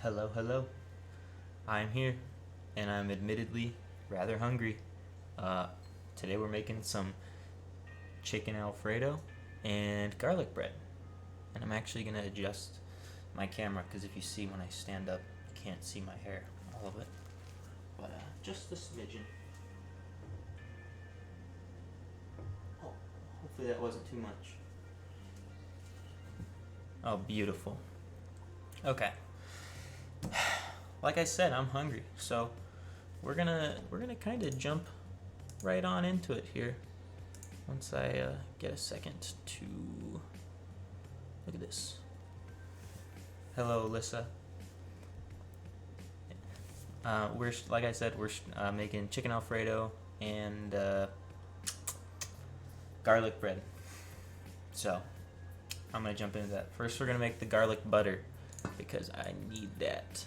Hello, hello. I'm here, and I'm admittedly rather hungry. Uh, Today we're making some chicken Alfredo and garlic bread. And I'm actually going to adjust my camera because if you see when I stand up, you can't see my hair, all of it. But just a smidgen. Oh, hopefully that wasn't too much. Oh, beautiful. Okay. Like I said, I'm hungry, so we're gonna kind of jump right on into it here. Once I get a second to look at this. Hello, Alyssa. We're like I said, we're making chicken Alfredo and garlic bread. So I'm gonna jump into that. First, we're gonna make the garlic butter because I need that.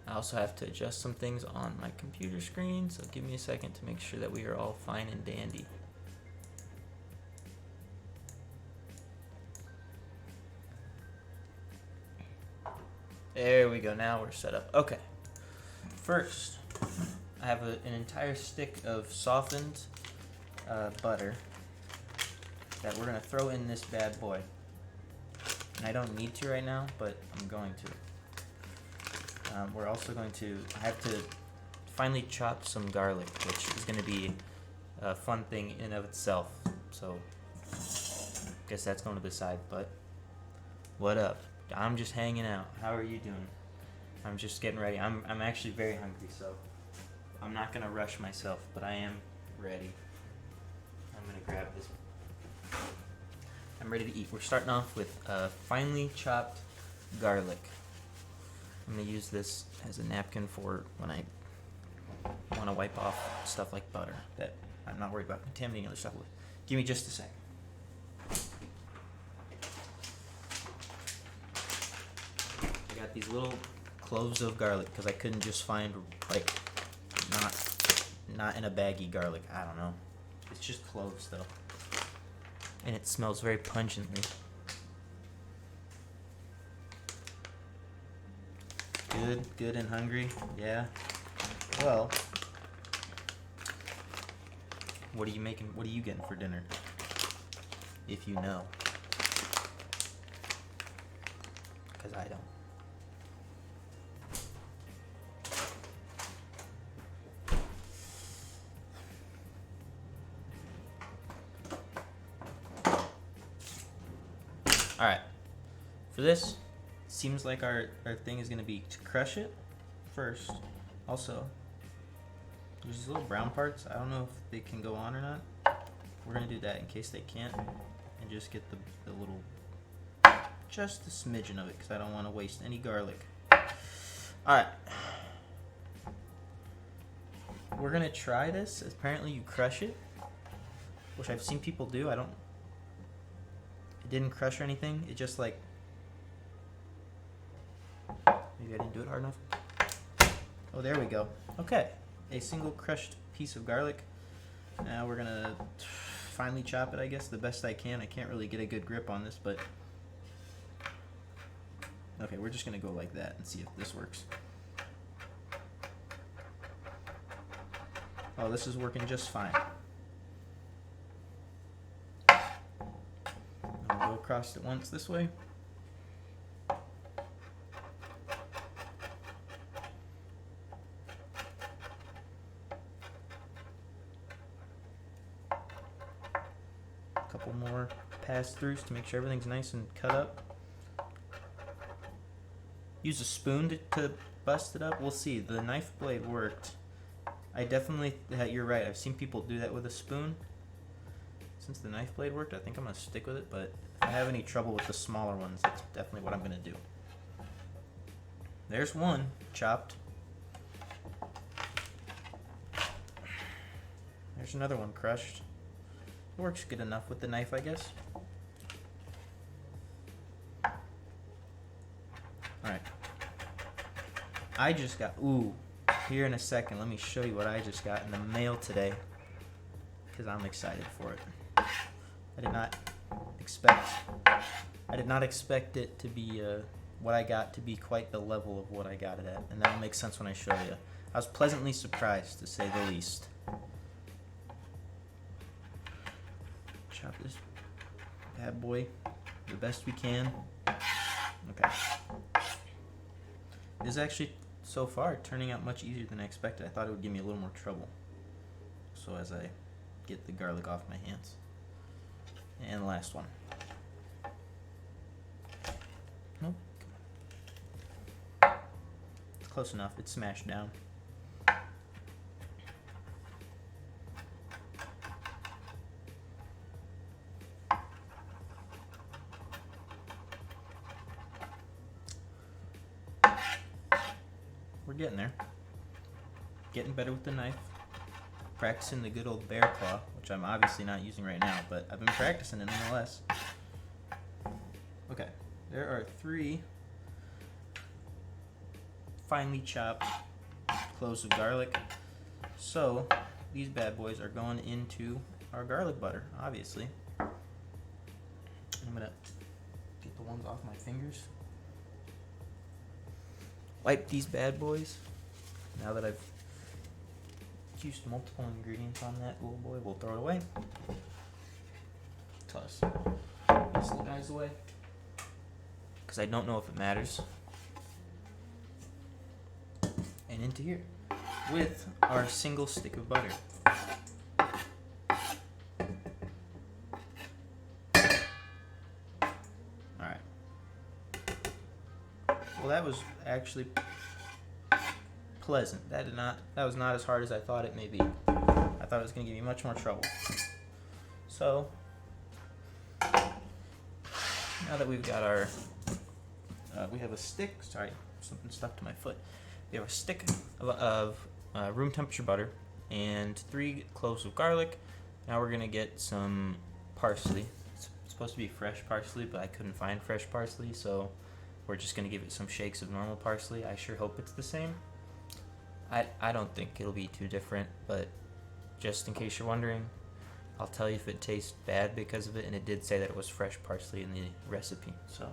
I also have to adjust some things on my computer screen, so give me a second to make sure that we are all fine and dandy. There we go, now we're set up. Okay, first, I have an entire stick of softened butter that we're gonna throw in this bad boy. And I don't need to right now, but I'm going to. We're also going to, I have to finally chop some garlic, which is going to be a fun thing in and of itself. So, I guess that's going to the side, but what up? I'm just hanging out. How are you doing? I'm just getting ready. I'm actually very hungry, so I'm not going to rush myself, but I am ready. I'm going to grab this. I'm ready to eat. We're starting off with finely chopped garlic. I'm going to use this as a napkin for when I want to wipe off stuff like butter that I'm not worried about contaminating other stuff with. Give me just a sec. I got these little cloves of garlic because I couldn't just find like not in a baggy garlic. I don't know. It's just cloves though. And it smells very pungently. Good and hungry, yeah. Well, what are you making? What are you getting for dinner? If you know. Because I don't. Alright, for this, seems like our thing is going to be to crush it first. Also, there's these little brown parts. I don't know if they can go on or not. We're going to do that in case they can't. And just get the little, just a smidgen of it because I don't want to waste any garlic. Alright. We're going to try this. Apparently you crush it, which I've seen people do. It didn't crush or anything. It just like, maybe I didn't do it hard enough. Oh, there we go. Okay, a single crushed piece of garlic. Now we're gonna finely chop it, I guess, the best I can. I can't really get a good grip on this, but okay, we're just gonna go like that and see if this works. Oh, this is working just fine. I'll go across it once this way. Couple more pass-throughs to make sure everything's nice and cut up. Use a spoon to bust it up. We'll see. The knife blade worked. I definitely, you're right. I've seen people do that with a spoon. Since the knife blade worked, I think I'm going to stick with it. But if I have any trouble with the smaller ones, that's definitely what I'm going to do. There's one chopped. There's another one crushed. It works good enough with the knife, I guess. Alright. I just got, here in a second, let me show you what I just got in the mail today. Because I'm excited for it. I did not expect it to be what I got to be quite the level of what I got it at, and that'll make sense when I show you. I was pleasantly surprised, to say the least. Chop this bad boy the best we can. Okay. This is actually, so far, turning out much easier than I expected. I thought it would give me a little more trouble. So as I get the garlic off my hands. And the last one. Nope. It's close enough. It's smashed down. We're getting there. Getting better with the knife. Practicing the good old bear claw, which I'm obviously not using right now, but I've been practicing it nonetheless. Okay, there are 3 finely chopped cloves of garlic. So these bad boys are going into our garlic butter, obviously. I'm gonna get the ones off my fingers. Wipe these bad boys. Now that I've used multiple ingredients on that little boy, we'll throw it away. Toss these little guys away, because I don't know if it matters. And into here with our single stick of butter. Alright. Well, that was actually pleasant. That was not as hard as I thought it may be. I thought it was going to give me much more trouble. So now that we've got our we have a stick, sorry, something stuck to my foot. We have a stick of room temperature butter and 3 cloves of garlic. Now we're going to get some parsley. It's supposed to be fresh parsley, but I couldn't find fresh parsley, so we're just going to give it some shakes of normal parsley. I sure hope it's the same. I don't think it'll be too different, but just in case you're wondering, I'll tell you if it tastes bad because of it, and it did say that it was fresh parsley in the recipe, so.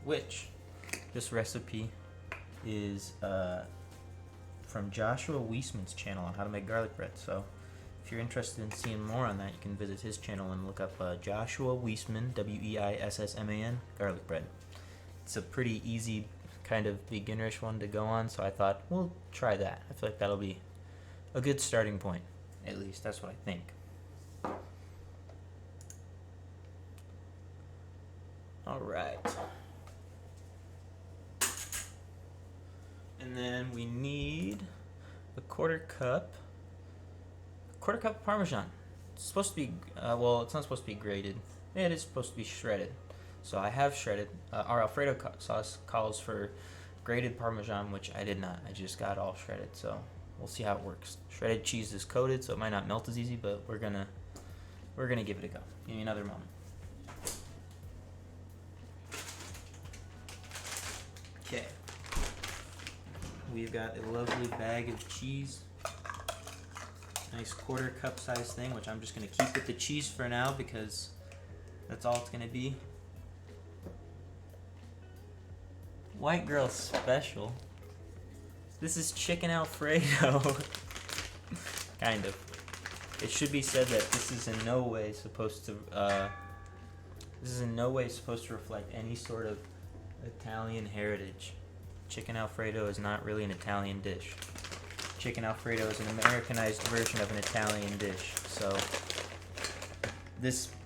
Which, this recipe is from Joshua Weissman's channel on how to make garlic bread, so if you're interested in seeing more on that, you can visit his channel and look up Joshua Weissman, W-E-I-S-S-M-A-N, garlic bread. It's a pretty easy, kind of beginnerish one to go on, so I thought, we'll try that. I feel like that'll be a good starting point, at least. That's what I think. All right. And then we need a quarter cup of Parmesan. It's supposed to be, well, it's not supposed to be grated. It is supposed to be shredded. So I have shredded. Our Alfredo sauce calls for grated Parmesan, which I did not. I just got all shredded, so we'll see how it works. Shredded cheese is coated, so it might not melt as easy, but we're gonna give it a go. Give me another moment. Okay. We've got a lovely bag of cheese. Nice quarter cup size thing, which I'm just going to keep with the cheese for now because that's all it's going to be. White Girl Special. This is chicken Alfredo. Kind of. It should be said that this is in no way supposed to reflect any sort of Italian heritage. Chicken Alfredo is not really an Italian dish. Chicken Alfredo is an Americanized version of an Italian dish. So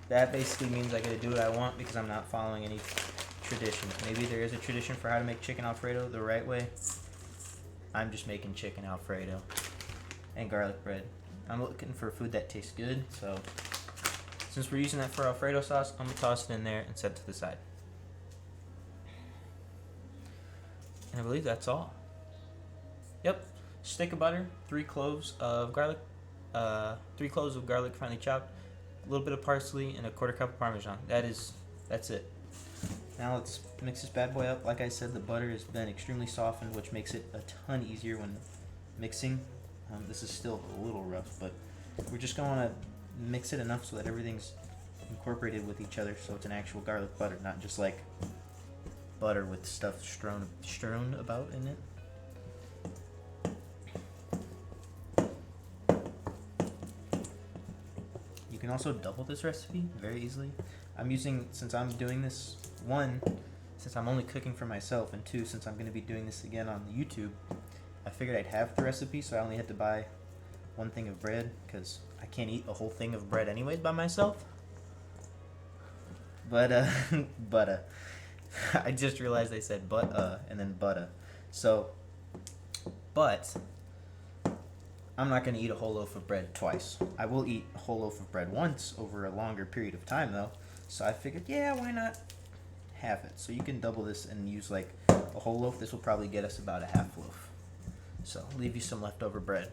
that basically means I get to do what I want because I'm not following any tradition. Maybe there is a tradition for how to make chicken Alfredo the right way. I'm just making chicken Alfredo and garlic bread. I'm looking for food that tastes good, so since we're using that for Alfredo sauce, I'm going to toss it in there and set it to the side. And I believe that's all. Yep. Stick of butter, 3 cloves of garlic, 3 cloves of garlic finely chopped, a little bit of parsley, and a quarter cup of Parmesan. That's it. Now let's mix this bad boy up. Like I said, the butter has been extremely softened, which makes it a ton easier when mixing. This is still a little rough, but we're just going to mix it enough so that everything's incorporated with each other, so it's an actual garlic butter, not just like butter with stuff strewn about in it. You can also double this recipe very easily. I'm using, since I'm doing this, one, since I'm only cooking for myself, and two, since I'm going to be doing this again on YouTube, I figured I'd have the recipe, so I only had to buy one thing of bread, because I can't eat a whole thing of bread anyways by myself. But, I just realized I said and then butter. So, but, I'm not going to eat a whole loaf of bread twice. I will eat a whole loaf of bread once over a longer period of time, though. So I figured, yeah, why not half it? So you can double this and use like a whole loaf. This will probably get us about a half loaf. So leave you some leftover bread.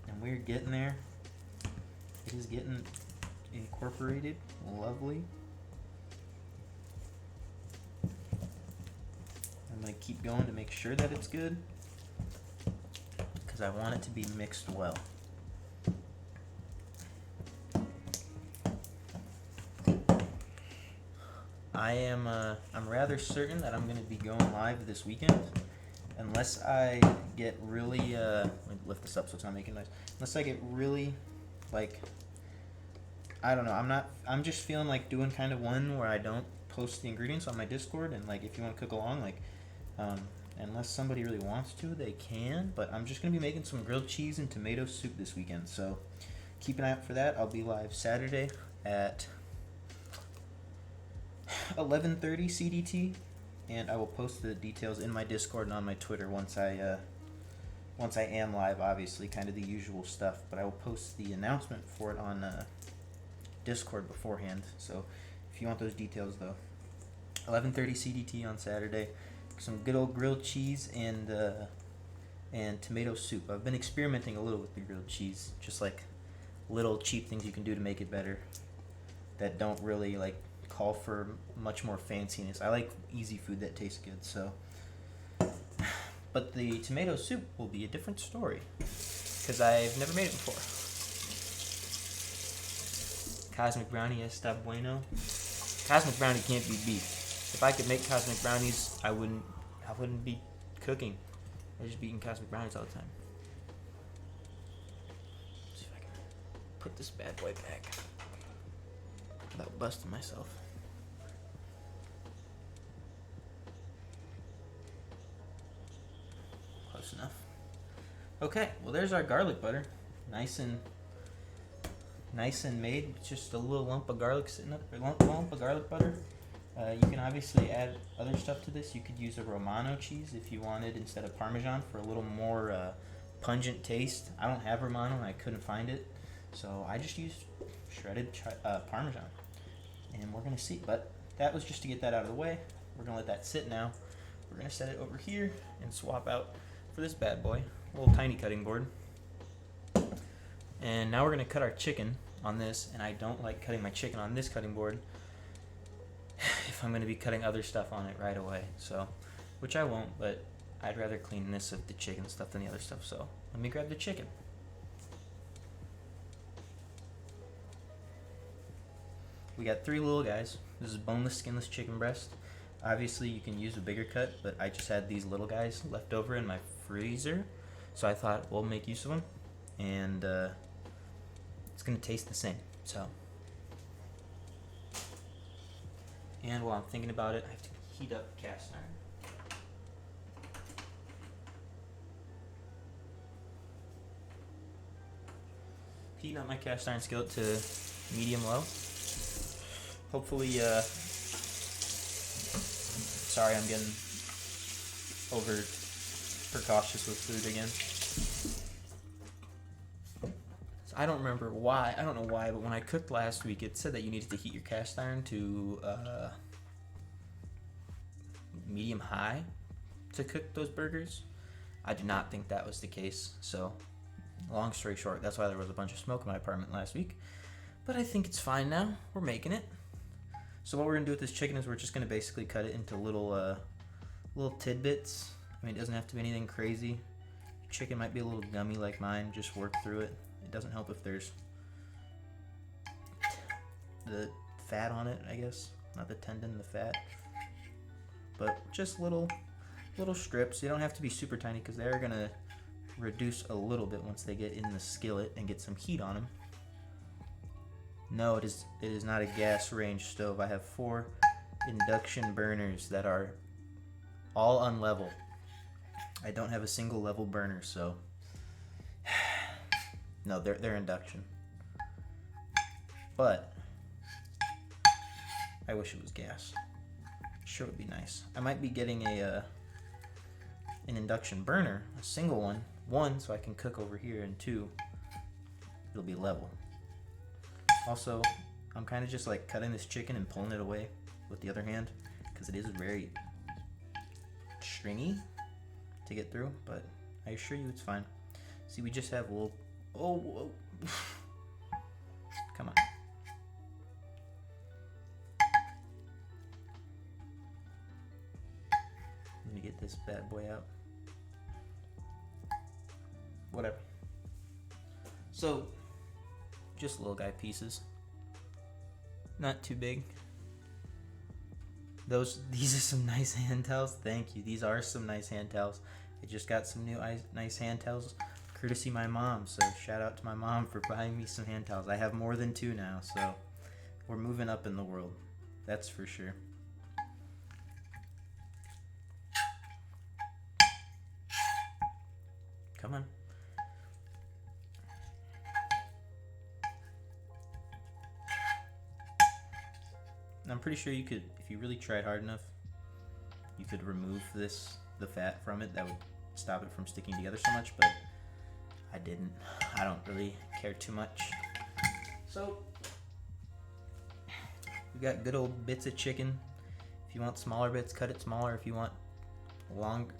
And we're getting there. It is getting incorporated. Lovely. I'm going to keep going to make sure that it's good, because I want it to be mixed well. I'm rather certain that I'm going to be going live this weekend, unless I get really, let me lift this up so it's not making noise, unless I get really, like, I don't know, I'm just feeling like doing kind of one where I don't post the ingredients on my Discord, and like if you want to cook along, like, unless somebody really wants to, they can, but I'm just going to be making some grilled cheese and tomato soup this weekend, so keep an eye out for that. I'll be live Saturday at 11:30 CDT, and I will post the details in my Discord and on my Twitter once I am live, obviously, kind of the usual stuff, but I will post the announcement for it on Discord beforehand, so if you want those details, though, 11:30 CDT on Saturday. Some good old grilled cheese and tomato soup. I've been experimenting a little with the grilled cheese, just like little cheap things you can do to make it better that don't really like call for much more fanciness. I like easy food that tastes good, so. But the tomato soup will be a different story, because I've never made it before. Cosmic brownie está bueno. Cosmic brownie can't be beat. If I could make cosmic brownies, I wouldn't be cooking. I'd just be eating cosmic brownies all the time. Let's see if I can put this bad boy back without busting myself. Close enough. Okay, well there's our garlic butter. Nice and made. Just a little lump of garlic sitting up, lump of garlic butter. You can obviously add other stuff to this. You could use a Romano cheese if you wanted instead of Parmesan for a little more pungent taste. I don't have Romano and I couldn't find it, so I just used shredded Parmesan. And we're going to see. But that was just to get that out of the way. We're going to let that sit now. We're going to set it over here and swap out for this bad boy. A little tiny cutting board. And now we're going to cut our chicken on this. And I don't like cutting my chicken on this cutting board if I'm going to be cutting other stuff on it right away, so, which I won't, but I'd rather clean this of the chicken stuff than the other stuff, so let me grab the chicken. We got 3 little guys. This is boneless, skinless chicken breast. Obviously you can use a bigger cut, but I just had these little guys left over in my freezer, so I thought we'll make use of them, and it's going to taste the same, so. And while I'm thinking about it, I have to heat up cast iron. Heating up my cast iron skillet to medium low. Hopefully, sorry I'm getting over precautious with food again. I don't remember why. I don't know why, but when I cooked last week, it said that you needed to heat your cast iron to medium high to cook those burgers. I did not think that was the case. So, long story short, that's why there was a bunch of smoke in my apartment last week. But I think it's fine now. We're making it. So what we're gonna do with this chicken is we're just gonna basically cut it into little tidbits. I mean, it doesn't have to be anything crazy. Chicken might be a little gummy like mine. Just work through it. It doesn't help if there's the fat on it, I guess. Not the tendon, the fat. But just little strips. You don't have to be super tiny because they're gonna reduce a little bit once they get in the skillet and get some heat on them. No, it is not a gas range stove. I have 4 induction burners that are all unlevel. I don't have a single level burner, so no, they're induction. But I wish it was gas. Sure would be nice. I might be getting an induction burner, a single one, so I can cook over here, and 2, it'll be level. Also, I'm kind of just like cutting this chicken and pulling it away with the other hand because it is very stringy to get through, but I assure you it's fine. See, we just have a little, oh, come on. Let me get this bad boy out. Whatever. So, just little guy pieces. Not too big. These are some nice hand towels. Thank you. These are some nice hand towels. I just got some new nice hand towels, courtesy my mom. So shout out to my mom for buying me some hand towels. I have more than 2 now, so we're moving up in the world. That's for sure. Come on. I'm pretty sure you could, if you really tried hard enough, you could remove the fat from it. That would stop it from sticking together so much, but I didn't. I don't really care too much. So, we got good old bits of chicken. If you want smaller bits, cut it smaller. If you want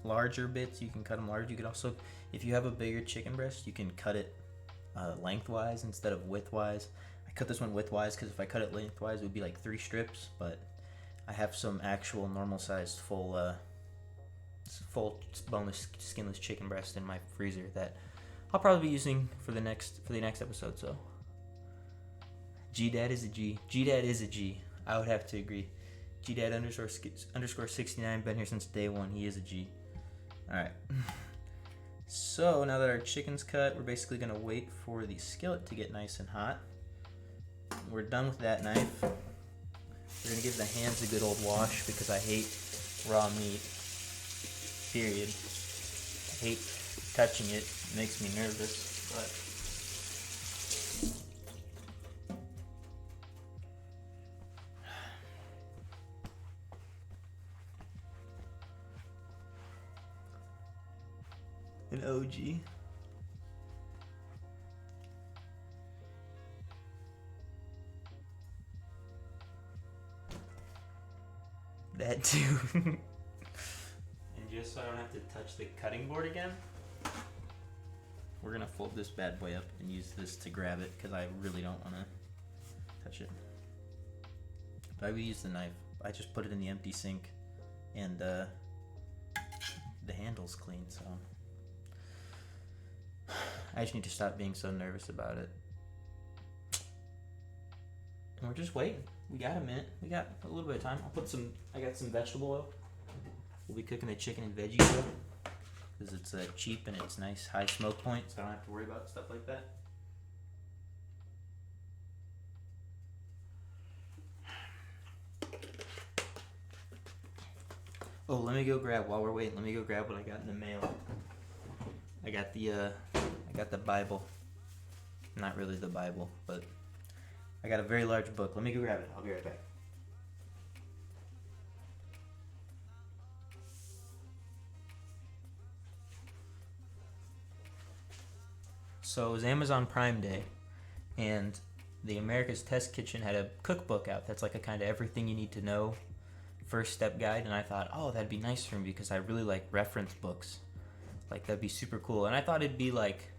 larger bits, you can cut them large. You could also, if you have a bigger chicken breast, you can cut it lengthwise instead of widthwise. I cut this one widthwise because if I cut it lengthwise, it would be like 3 strips, but I have some actual normal-sized full boneless, skinless chicken breast in my freezer that I'll probably be using for the next episode. So, G-Dad is a G. G-Dad is a G. I would have to agree. G-Dad underscore 69, been here since day 1. He is a G. All right. So now that our chicken's cut, we're basically gonna wait for the skillet to get nice and hot. We're done with that knife. We're gonna give the hands a good old wash because I hate raw meat. Period. I hate touching it. It makes me nervous. But an OG. That too. And just so I don't have to touch the cutting board again, we're gonna fold this bad boy up and use this to grab it because I really don't want to touch it. But I would use the knife. I just put it in the empty sink, and the handle's clean, so I just need to stop being so nervous about it. And we're just waiting. We got a minute. We got a little bit of time. I got some vegetable oil. We'll be cooking the chicken and veggie oil because it's cheap and it's nice high smoke point, so I don't have to worry about stuff like that. Oh, let me go grab, while we're waiting, let me go grab what I got in the mail. I got the Bible. Not really the Bible, but I got a very large book. Let me go grab it. I'll be right back. So it was Amazon Prime Day, and the America's Test Kitchen had a cookbook out that's like a kind of everything you need to know first step guide, and I thought, oh, that'd be nice for me because I really like reference books. Like, that'd be super cool. And I thought it'd be like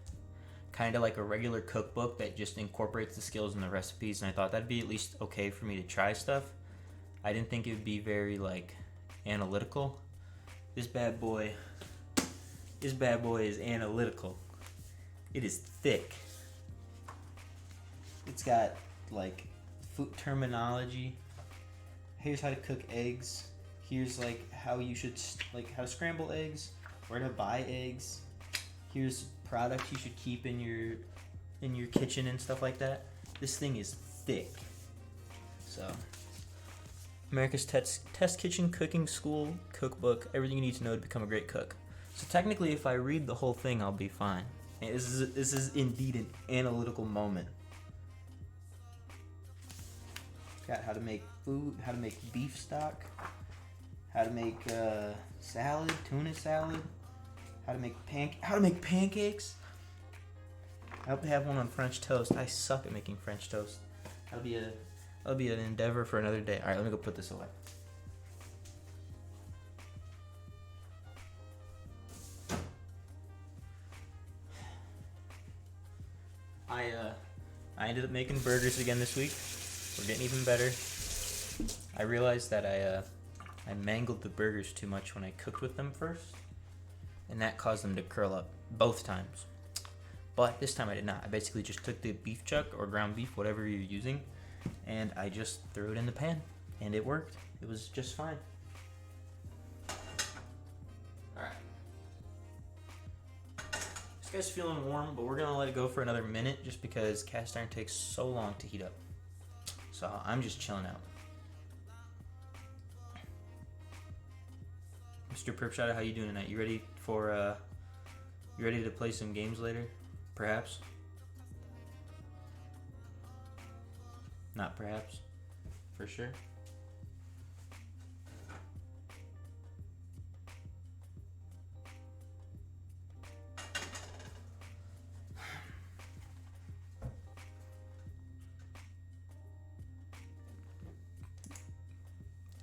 kind of like a regular cookbook that just incorporates the skills and the recipes, and I thought that'd be at least okay for me to try stuff. I didn't think it would be very like analytical. This bad boy is analytical. It is thick. It's got like food terminology. Here's how to cook eggs. Here's like how you should how to scramble eggs, where to buy eggs. Here's products you should keep in your kitchen and stuff like that. This thing is thick. So, America's Test Kitchen Cooking School Cookbook, everything you need to know to become a great cook. So technically, if I read the whole thing, I'll be fine. And this is indeed an analytical moment. Got how to make food, how to make beef stock, how to make salad, tuna salad, how to make pancakes. I hope they have one on French toast. I suck at making French toast. That'll be an endeavor for another day. All right, let me go put this away. I ended up making burgers again this week. We're getting even better. I realized that I mangled the burgers too much when I cooked with them first, and that caused them to curl up both times. But this time I did not. I basically just took the beef chuck or ground beef, whatever you're using, and I just threw it in the pan, and it worked. It was just fine. Alright. This guy's feeling warm, but we're gonna let it go for another minute just because cast iron takes so long to heat up. So I'm just chilling out. Mr. Perpshot, how you doing tonight? You ready to play some games later? Perhaps? Not perhaps. For sure.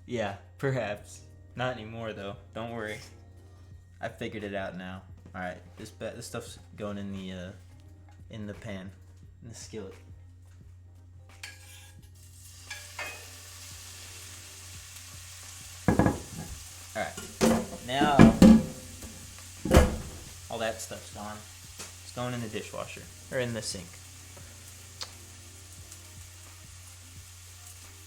Yeah, perhaps. Not anymore though. Don't worry. I figured it out now. All right, this stuff's going in the pan, in the skillet. All right, now all that stuff's gone. It's going in the dishwasher or in the sink.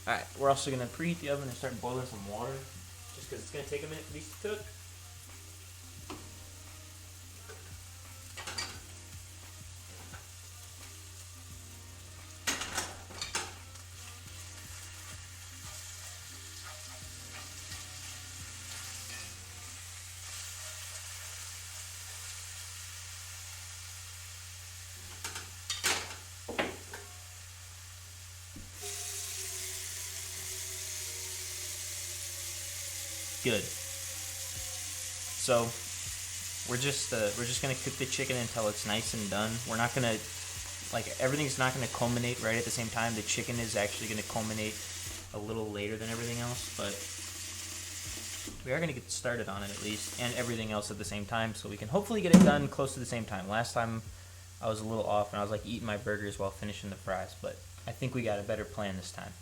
All right, we're also gonna preheat the oven and start boiling some water, just because it's gonna take a minute for these to cook. Good. So we're just gonna cook the chicken until it's nice and done. We're not gonna everything's not gonna culminate right at the same time. The chicken is actually gonna culminate a little later than everything else, but we are gonna get started on it at least, and everything else at the same time, so we can hopefully get it done close to the same time. Last time I was a little off and I was like eating my burgers while finishing the fries, but I think we got a better plan this time.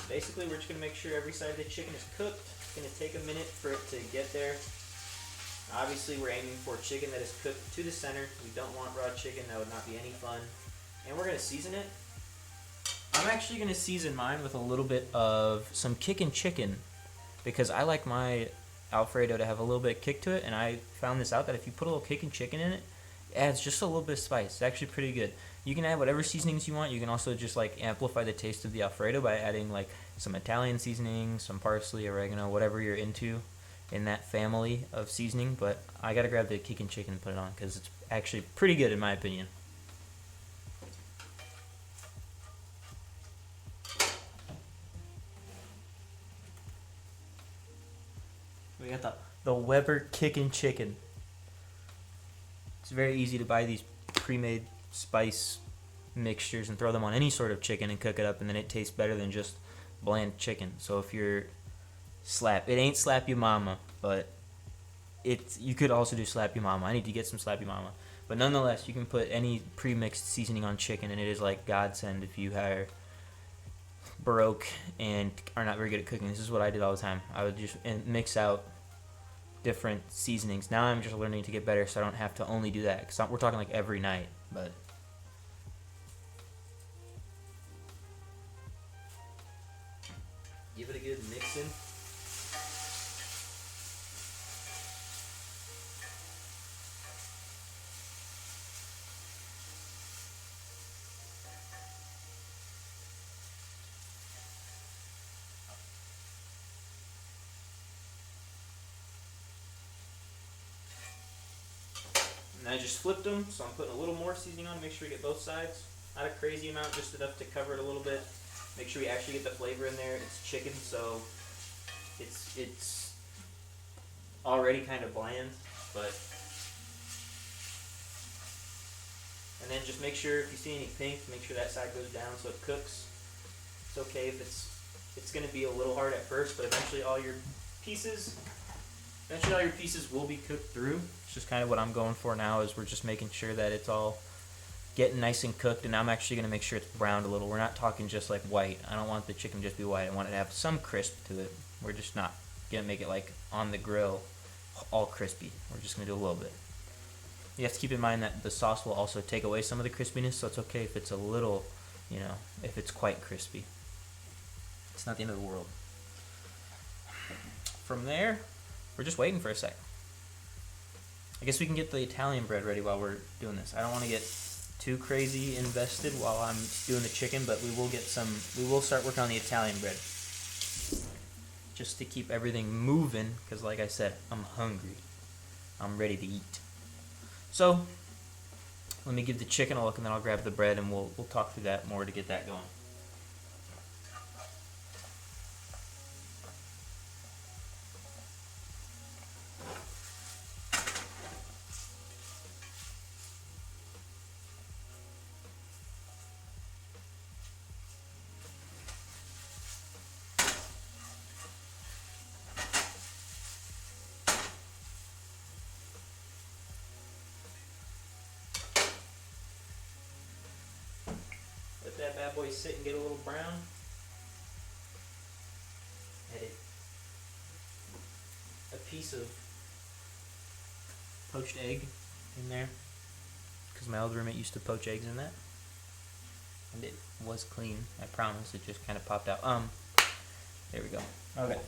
Basically, we're just going to make sure every side of the chicken is cooked. It's going to take a minute for it to get there. Obviously, we're aiming for chicken that is cooked to the center. We don't want raw chicken. That would not be any fun. And we're going to season it. I'm actually going to season mine with a little bit of some kickin' chicken, because I like my Alfredo to have a little bit of kick to it, and I found this out that if you put a little kickin' chicken in it, it adds just a little bit of spice. It's actually pretty good. You can add whatever seasonings you want. You can also just amplify the taste of the Alfredo by adding some Italian seasoning, some parsley, oregano, whatever you're into in that family of seasoning. But I gotta grab the kickin' chicken and put it on because it's actually pretty good in my opinion. We got the Weber kickin' chicken. It's very easy to buy these pre-made spice mixtures and throw them on any sort of chicken and cook it up, and then it tastes better than just bland chicken. So if you're it ain't slap your mama, but you could also do slap your mama. I need to get some slap your mama. But nonetheless, you can put any pre-mixed seasoning on chicken, and it is like godsend if you are broke and are not very good at cooking. This is what I did all the time. I would just mix out different seasonings. Now I'm just learning to get better, so I don't have to only do that. Because we're talking like every night, but... Give it a good mix in. And I just flipped them, so I'm putting a little more seasoning on to make sure we get both sides. Not a crazy amount, just enough to cover it a little bit. Make sure we actually get the flavor in there. It's chicken, so it's already kind of bland, but... And then just make sure if you see any pink, make sure that side goes down so it cooks. It's okay if it's going to be a little hard at first, but eventually all your pieces will be cooked through. It's just kind of what I'm going for now, is we're just making sure that it's all getting nice and cooked, and I'm actually going to make sure it's browned a little. We're not talking just like white. I don't want the chicken to just be white. I want it to have some crisp to it. We're just not going to make it like on the grill all crispy. We're just going to do a little bit. You have to keep in mind that the sauce will also take away some of the crispiness, so it's okay if it's a little, if it's quite crispy. It's not the end of the world. From there, we're just waiting for a sec. I guess we can get the Italian bread ready while we're doing this. I don't want to get too crazy invested while I'm doing the chicken, but we will start working on the Italian bread. Just to keep everything moving, because like I said, I'm hungry. I'm ready to eat. So, let me give the chicken a look, and then I'll grab the bread, and we'll talk through that more to get that going. Let that bad boy sit and get a little brown. Add a piece of poached egg in there, because my old roommate used to poach eggs in that, and it was clean. I promise. It just kind of popped out. There we go. Okay,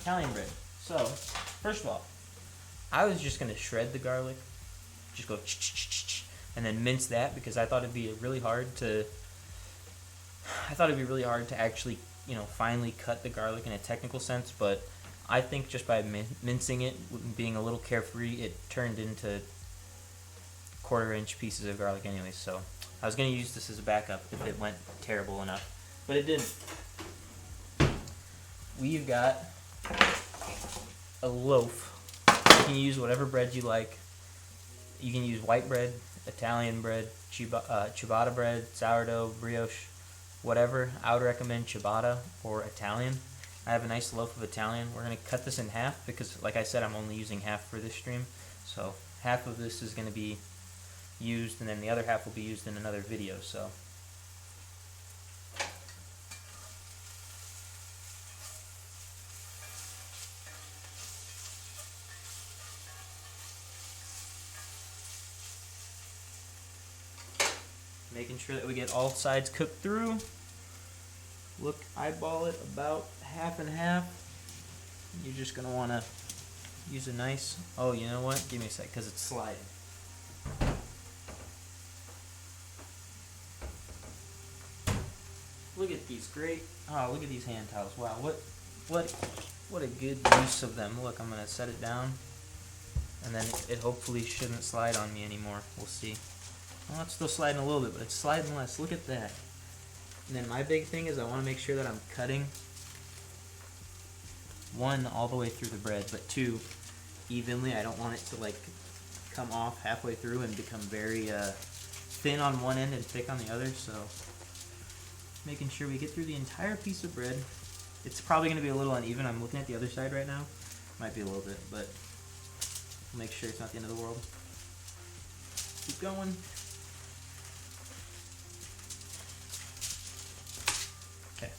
Italian bread. So, first of all, I was just gonna shred the garlic, just go and then mince that, because I thought it'd be really hard to actually, finely cut the garlic in a technical sense, but I think just by mincing it, being a little carefree, it turned into quarter-inch pieces of garlic anyway, so I was going to use this as a backup if it went terrible enough, but it didn't. We've got a loaf. You can use whatever bread you like. You can use white bread, Italian bread, ciabatta bread, sourdough, brioche, whatever. I would recommend ciabatta or Italian. I have a nice loaf of Italian. We're going to cut this in half because, like I said, I'm only using half for this stream. So half of this is going to be used, and then the other half will be used in another video. So making sure that we get all sides cooked through. Look, eyeball it about half and half. You're just going to want to use a nice... Oh, you know what? Give me a sec, because it's sliding. Look at these great... Oh, look at these hand towels. Wow, what a good use of them. Look, I'm going to set it down, and then it hopefully shouldn't slide on me anymore. We'll see. Well, it's still sliding a little bit, but it's sliding less. Look at that. And then my big thing is I want to make sure that I'm cutting, one, all the way through the bread, but two, evenly. I don't want it to come off halfway through and become very thin on one end and thick on the other. So making sure we get through the entire piece of bread. It's probably going to be a little uneven. I'm looking at the other side right now. Might be a little bit, but we'll make sure it's not the end of the world. Keep going. Okay.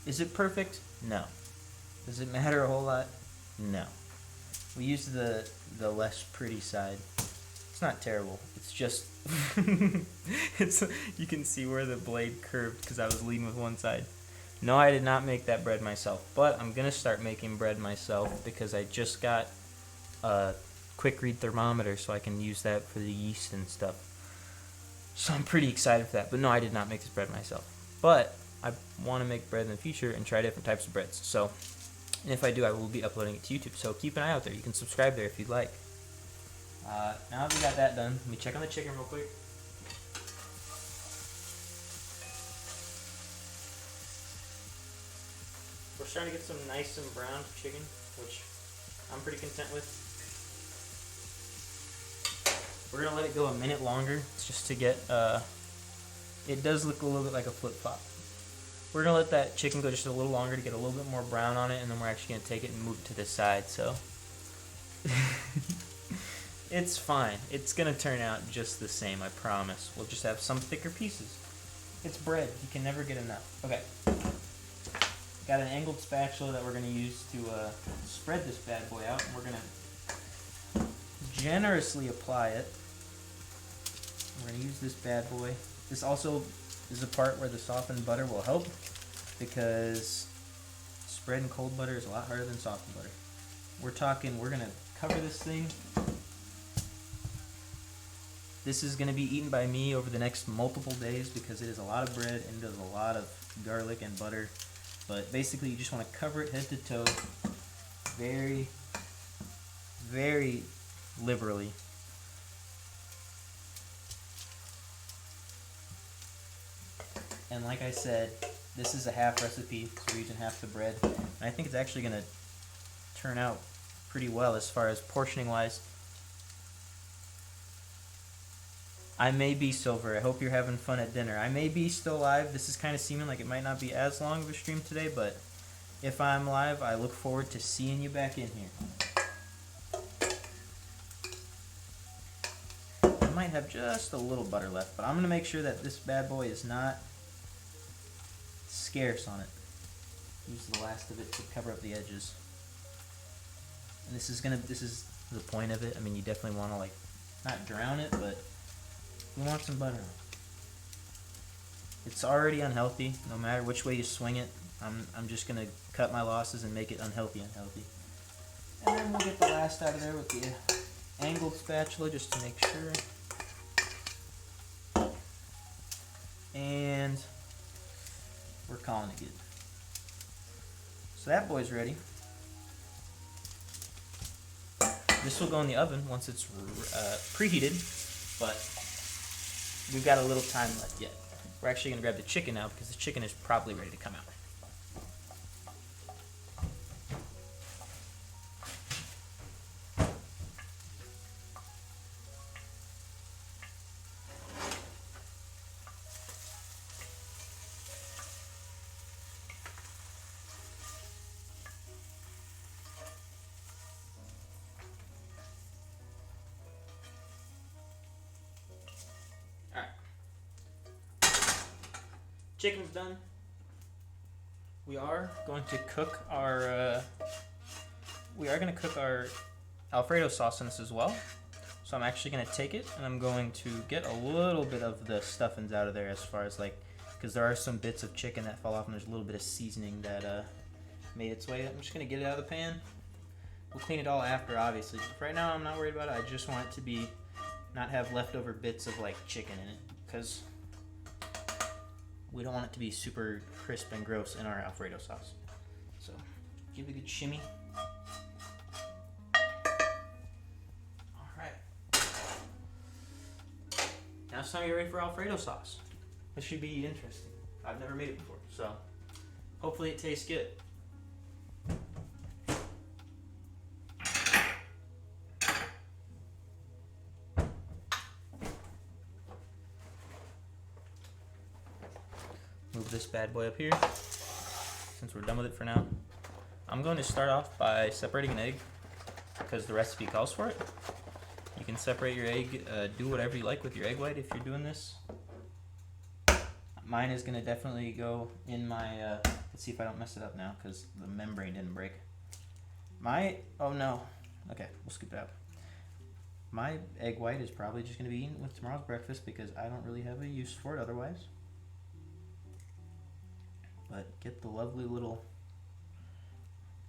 Is it perfect? No. Does it matter a whole lot? No. We use the less pretty side. It's not terrible. It's just you can see where the blade curved because I was leading with one side. No, I did not make that bread myself, but I'm gonna start making bread myself because I just got a quick read thermometer so I can use that for the yeast and stuff. So I'm pretty excited for that. But no, I did not make this bread myself. But I want to make bread in the future and try different types of breads. So, and if I do, I will be uploading it to YouTube. So keep an eye out there. You can subscribe there if you'd like. Now that we got that done, let me check on the chicken real quick. We're starting to get some nice and browned chicken, which I'm pretty content with. We're going to let it go a minute longer just to get, it does look a little bit like a flip-flop. We're going to let that chicken go just a little longer to get a little bit more brown on it, and then we're actually going to take it and move it to the side, so. It's fine. It's going to turn out just the same, I promise. We'll just have some thicker pieces. It's bread. You can never get enough. Okay. Got an angled spatula that we're going to use to spread this bad boy out, and we're going to generously apply it. We're going to use this bad boy. This also is a part where the softened butter will help because spreading cold butter is a lot harder than softened butter. We're going to cover this thing. This is going to be eaten by me over the next multiple days because it is a lot of bread and it is a lot of garlic and butter. But basically you just want to cover it head to toe very, very liberally. And like I said, this is a half recipe, so we're using half the bread. And I think it's actually going to turn out pretty well as far as portioning wise. I may be Silver. I hope you're having fun at dinner. I may be still live. This is kind of seeming like it might not be as long of a stream today, but if I'm live, I look forward to seeing you back in here. I might have just a little butter left, but I'm going to make sure that this bad boy is not scarce on it. Use the last of it to cover up the edges. And this is the point of it. I mean, you definitely want to like not drown it, but we want some butter on it. It's already unhealthy, no matter which way you swing it. I'm just gonna cut my losses and make it unhealthy. And then we'll get the last out of there with the angled spatula just to make sure. And we're calling it good. So that boy's ready. This will go in the oven once it's preheated, but we've got a little time left yet. We're actually going to grab the chicken now because the chicken is probably ready to come out. Chicken's done. We are going to cook our Alfredo sauce in this as well. So I'm actually going to take it and I'm going to get a little bit of the stuffings out of there as far as like, because there are some bits of chicken that fall off and there's a little bit of seasoning that made its way. I'm just going to get it out of the pan. We'll clean it all after, obviously. But right now I'm not worried about it. I just want it to be, not have leftover bits of like chicken in it, because we don't want it to be super crisp and gross in our Alfredo sauce. So, give it a good shimmy. Alright. Now it's time to get ready for Alfredo sauce. This should be interesting. I've never made it before, so hopefully it tastes good. this bad boy up here, since we're done with it for now. I'm going to start off by separating an egg, because the recipe calls for it. You can separate your egg, do whatever you like with your egg white if you're doing this. Mine is going to definitely go in my, let's see if I don't mess it up now, because the membrane didn't break. Oh no, okay, we'll skip it out. My egg white is probably just going to be eaten with tomorrow's breakfast because I don't really have a use for it otherwise. But get the lovely little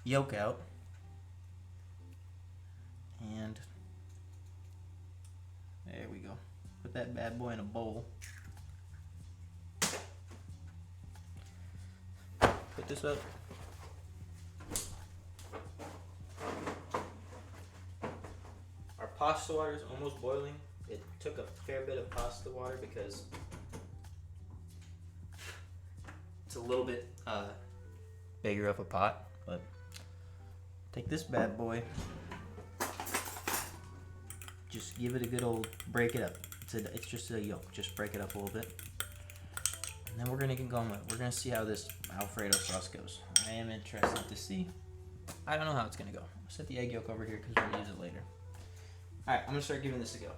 yolk out. And there we go. Put that bad boy in a bowl. Put this up. Our pasta water is almost boiling. It took a fair bit of pasta water because it's a little bit bigger of a pot. But take this bad boy. Just give it a good old break it up. It's just a yolk. Just break it up a little bit. And then we're going to get going with it. We're going to see how this Alfredo sauce goes. I am interested to see. I don't know how it's going to go. I'll set the egg yolk over here because we're going to use it later. Alright, I'm going to start giving this a go.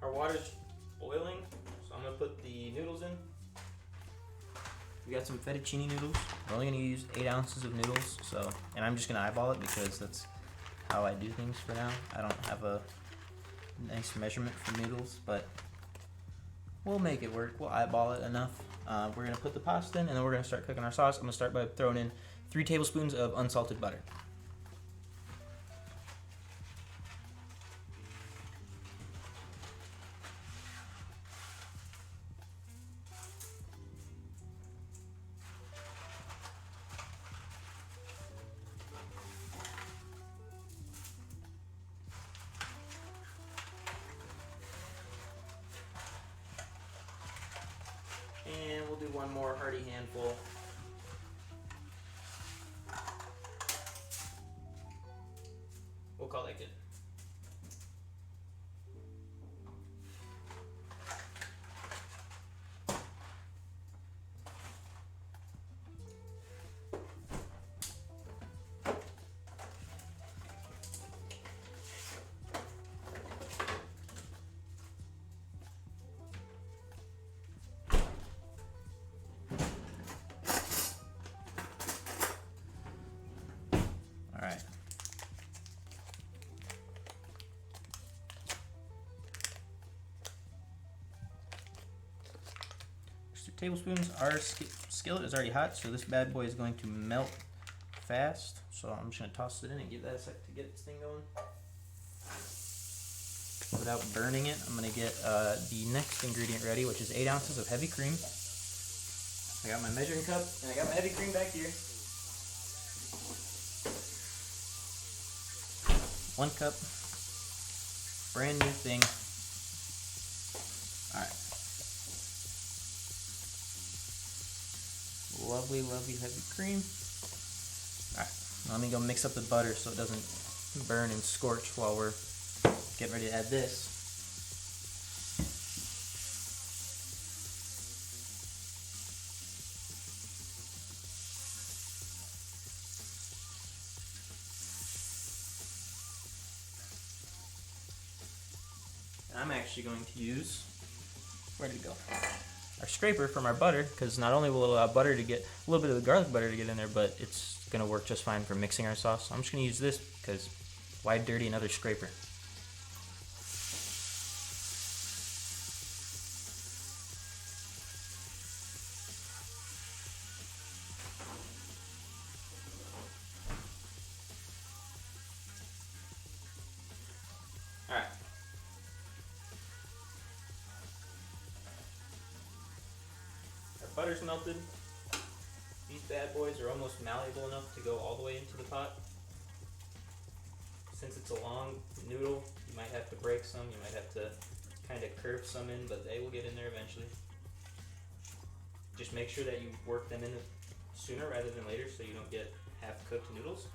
Our water's boiling, so I'm going to put the noodles in. We got some fettuccine noodles. We're only going to use 8 ounces of noodles, and I'm just going to eyeball it because that's how I do things for now. I don't have a nice measurement for noodles, but we'll make it work. We'll eyeball it enough. We're going to put the pasta in, and then we're going to start cooking our sauce. I'm going to start by throwing in 3 tablespoons of unsalted butter. And we'll do one more hearty handful. We'll call that good. Alright. Just 2 tablespoons. Our skillet is already hot, so this bad boy is going to melt fast. So I'm just going to toss it in and give that a sec to get this thing going. Without burning it, I'm going to get the next ingredient ready, which is 8 ounces of heavy cream. I got my measuring cup, and I got my heavy cream back here. 1 cup, brand new thing. Alright. Lovely, lovely heavy cream. Alright, let me go mix up the butter so it doesn't burn and scorch while we're getting ready to add this. I'm actually going to use, where did it go? Our scraper from our butter, because not only will it allow butter to get, a little bit of the garlic butter to get in there, but it's going to work just fine for mixing our sauce. So I'm just going to use this because why dirty another scraper? Alright. Butter's melted. These bad boys are almost malleable enough to go all the way into the pot. Since it's a long noodle, you might have to break some, you might have to kind of curve some in, but they will get in there eventually. Just make sure that you work them in sooner rather than later so you don't get half-cooked noodles.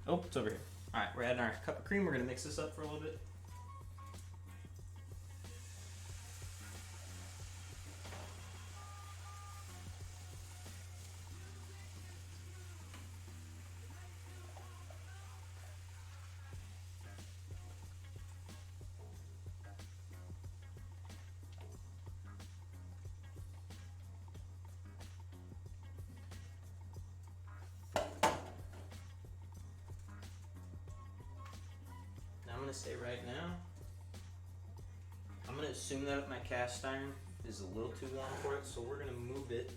Oh, it's over here. All right, we're adding our cup of cream. We're gonna mix this up for a little bit. I'm gonna say right now, I'm gonna assume that my cast iron is a little too warm for it, so we're gonna move it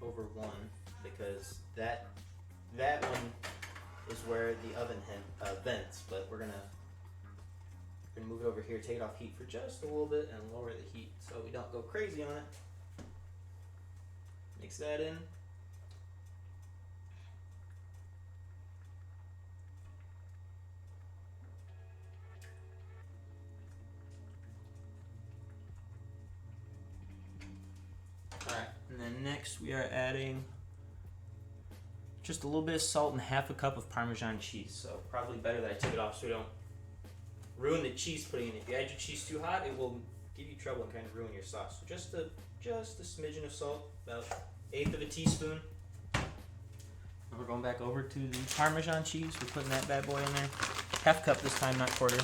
over one because that one is where the oven vents, but we're gonna move it over here, take it off heat for just a little bit, and lower the heat so we don't go crazy on it. Mix that in. Alright, and then next we are adding just a little bit of salt and half a cup of Parmesan cheese. So probably better that I take it off so we don't ruin the cheese pudding in. If you add your cheese too hot, it will give you trouble and kind of ruin your sauce. So just a smidgen of salt, about 1/8 of a teaspoon. And we're going back over to the Parmesan cheese. We're putting that bad boy in there. Half cup this time, not quarter.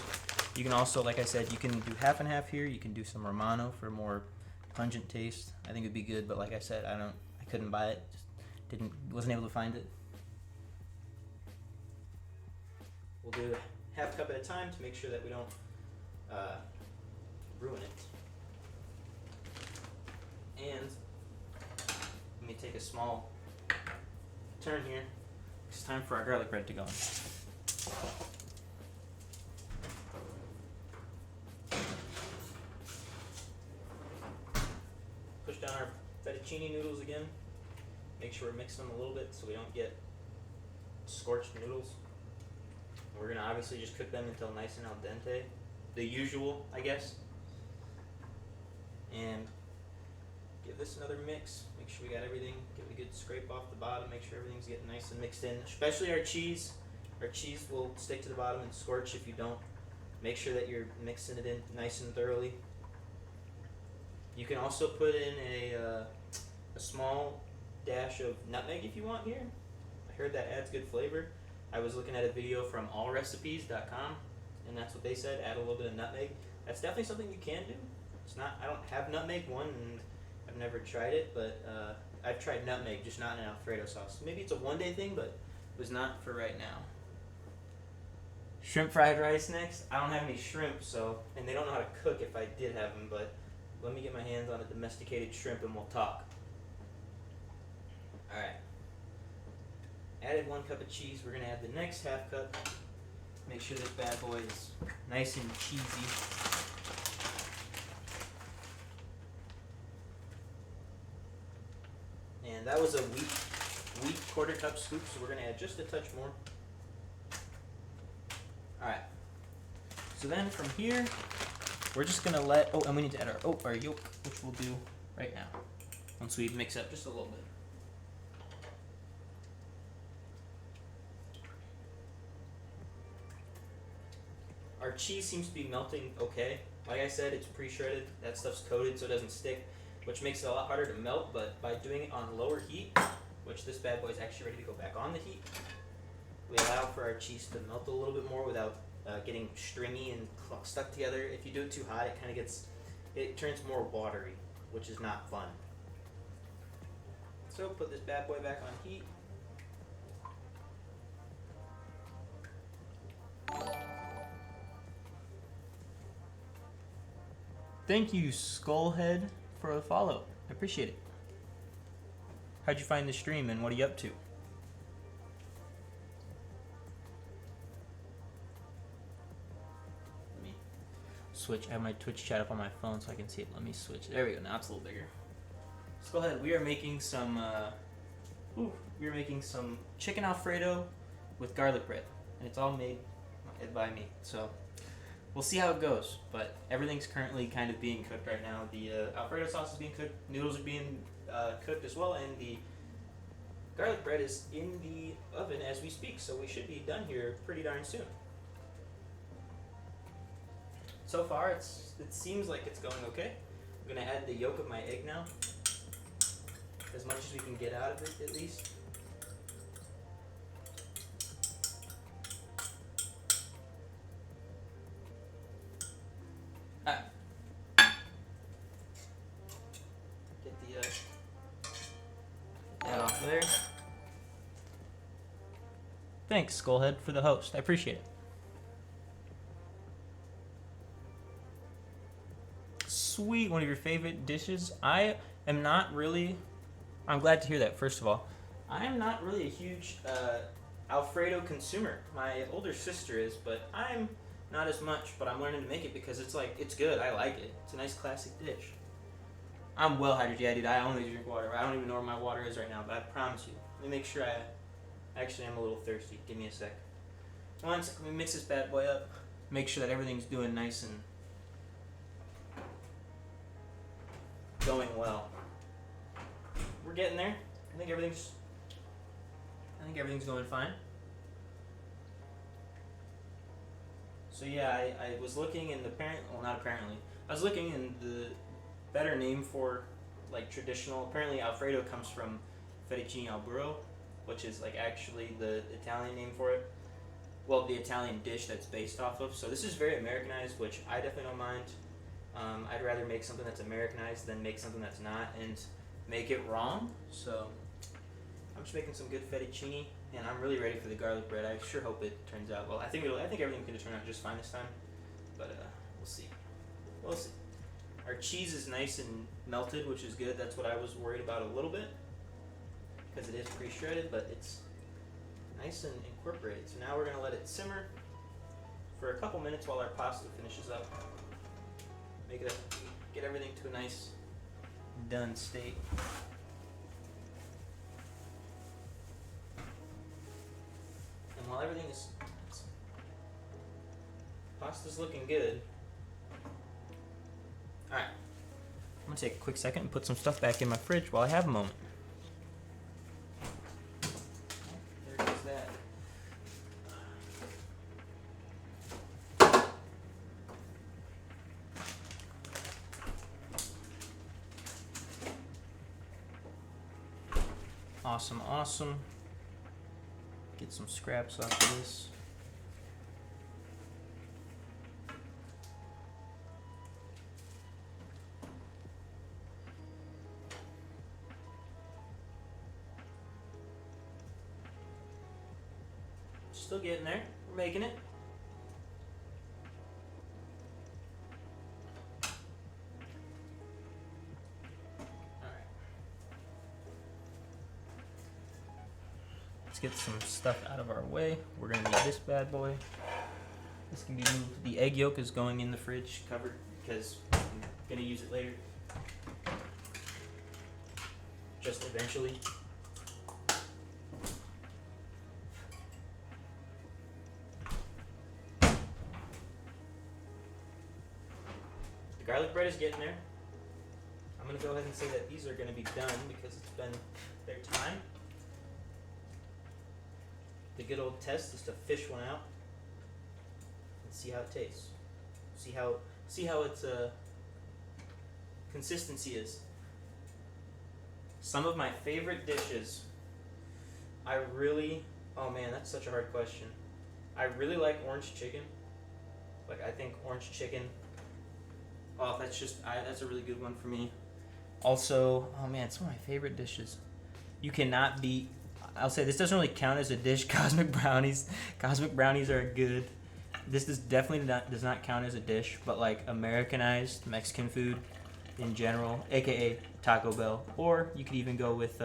You can also, like I said, you can do half and half here. You can do some Romano for more pungent taste. I think it'd be good, but like I said, I couldn't buy it. Just wasn't able to find it. We'll do half cup at a time to make sure that we don't ruin it. And let me take a small turn here. It's time for our garlic bread to go in. Push down our fettuccine noodles again. Make sure we're mixing them a little bit so we don't get scorched noodles. We're gonna obviously just cook them until nice and al dente. The usual, I guess. And give this another mix. Make sure we got everything. Give it a good scrape off the bottom. Make sure everything's getting nice and mixed in. Especially our cheese. Our cheese will stick to the bottom and scorch if you don't. Make sure that you're mixing it in nice and thoroughly. You can also put in a small dash of nutmeg if you want here. I heard that adds good flavor. I was looking at a video from allrecipes.com, and that's what they said, add a little bit of nutmeg. That's definitely something you can do. It's not, I don't have nutmeg one, and I've never tried it, but I've tried nutmeg, just not in an Alfredo sauce. Maybe it's a one-day thing, but it was not for right now. Shrimp fried rice next. I don't have any shrimp, so, and they don't know how to cook if I did have them, but let me get my hands on a domesticated shrimp and we'll talk. Alright. Added 1 cup of cheese. We're going to add the next half cup. Make sure this bad boy is nice and cheesy. And that was a weak 1/4 cup scoop, so we're going to add just a touch more. Alright. So then from here, we're just going to let, and we need to add our yolk, which we'll do right now. Once we mix up just a little bit. Our cheese seems to be melting okay. Like I said, it's pre-shredded. That stuff's coated so it doesn't stick, which makes it a lot harder to melt, but by doing it on lower heat, which this bad boy is actually ready to go back on the heat, we allow for our cheese to melt a little bit more without getting stringy and stuck together. If you do it too hot, it turns more watery, which is not fun. So put this bad boy back on heat. Thank you, Skullhead, for the follow. I appreciate it. How'd you find the stream and what are you up to? Let me switch. I have my Twitch chat up on my phone so I can see it. Let me switch. There we go. Now it's a little bigger. Skullhead, we are making some chicken Alfredo with garlic bread, and it's all made by me. So we'll see how it goes. But everything's currently kind of being cooked right now. The Alfredo sauce is being cooked, noodles are being cooked as well, and the garlic bread is in the oven as we speak. So we should be done here pretty darn soon. So far, it seems like it's going okay. I'm gonna add the yolk of my egg now, as much as we can get out of it at least. Get that off there. Thanks, Skullhead, for the host. I appreciate it. Sweet, one of your favorite dishes. I am not really. I'm glad to hear that. First of all, I am not really a huge Alfredo consumer. My older sister is, but I'm not as much. But I'm learning to make it because it's good. I like it. It's a nice classic dish. I'm well hydrated, yeah, dude. I only drink water. I don't even know where my water is right now, but I promise you. Let me make sure Actually, I'm a little thirsty. Give me a sec. Let me mix this bad boy up. Make sure that everything's doing nice and going well. We're getting there. I think everything's going fine. So yeah, I was looking in I was looking in the better name for like traditional. Apparently Alfredo comes from fettuccine al burro, which is like actually the Italian name for it. Well, the Italian dish that's based off of. So this is very Americanized, which I definitely don't mind. I'd rather make something that's Americanized than make something that's not and make it wrong. So I'm just making some good fettuccine, and I'm really ready for the garlic bread. I sure hope it turns out well. I think everything's gonna turn out just fine this time, but we'll see. We'll see. Our cheese is nice and melted, which is good. That's what I was worried about a little bit, because it is pre-shredded, but it's nice and incorporated. So now we're gonna let it simmer for a couple minutes while our pasta finishes up. Get everything to a nice done state. And while everything is pasta's looking good. Alright. I'm gonna take a quick second and put some stuff back in my fridge while I have a moment. There goes that. Awesome, awesome. Get some scraps off of this. Still getting there. We're making it. Let's get some stuff out of our way. We're gonna need this bad boy. This can be moved. The egg yolk is going in the fridge covered because I'm gonna use it later. Just eventually. The garlic bread is getting there. I'm gonna go ahead and say that these are gonna be done because it's been their time. The good old test is to fish one out and see how it tastes. See how its consistency is. Some of my favorite dishes. Oh man, that's such a hard question. I really like orange chicken. Like I think orange chicken. Oh, that's a really good one for me. Also, oh man, it's one of my favorite dishes. You cannot beat. I'll say this doesn't really count as a dish. Cosmic brownies. Cosmic brownies are good. This definitely does not count as a dish, but like Americanized Mexican food in general, aka Taco Bell, or you could even go with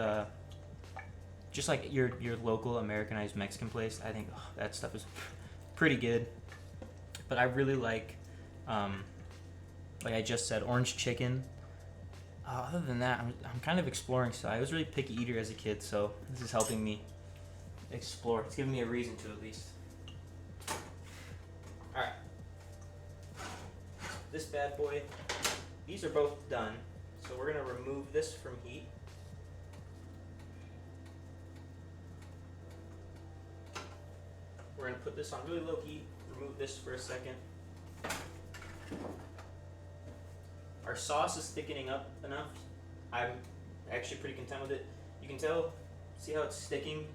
just like your local Americanized Mexican place. I think that stuff is pretty good. But I really like I just said, orange chicken. Other than that, I'm kind of exploring. So I was a really picky eater as a kid, so this is helping me explore. It's giving me a reason to, at least. All right. this bad boy, these are both done. So we're gonna remove this from heat. We're gonna put this on really low heat, remove this for a second. Our sauce is thickening up enough. I'm actually pretty content with it. You can tell, see how it's sticking?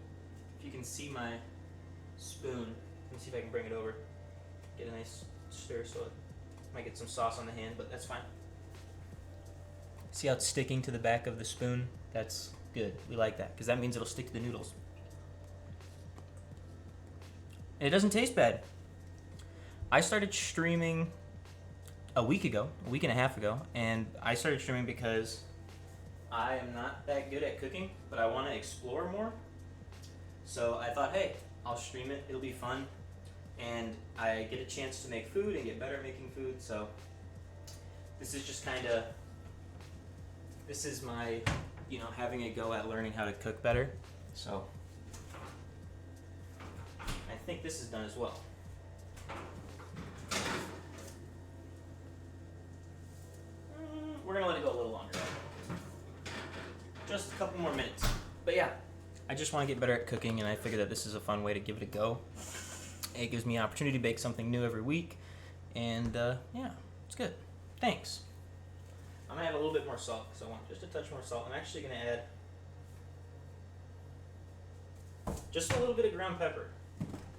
If you can see my spoon, let me see if I can bring it over. Get a nice stir so it might get some sauce on the hand, but that's fine. See how it's sticking to the back of the spoon? That's good. We like that because that means it'll stick to the noodles. And it doesn't taste bad. I started streaming a week and a half ago, and I started streaming because I am not that good at cooking, but I want to explore more. So I thought, hey, I'll stream it. It'll be fun. And I get a chance to make food and get better at making food. So this is just kind of, this is my, having a go at learning how to cook better. So I think this is done as well. We're gonna let it go a little longer. Just a couple more minutes. But yeah, I just want to get better at cooking, and I figured that this is a fun way to give it a go. It gives me an opportunity to bake something new every week, and yeah, it's good. Thanks. I'm gonna add a little bit more salt because I want just a touch more salt. I'm actually gonna add just a little bit of ground pepper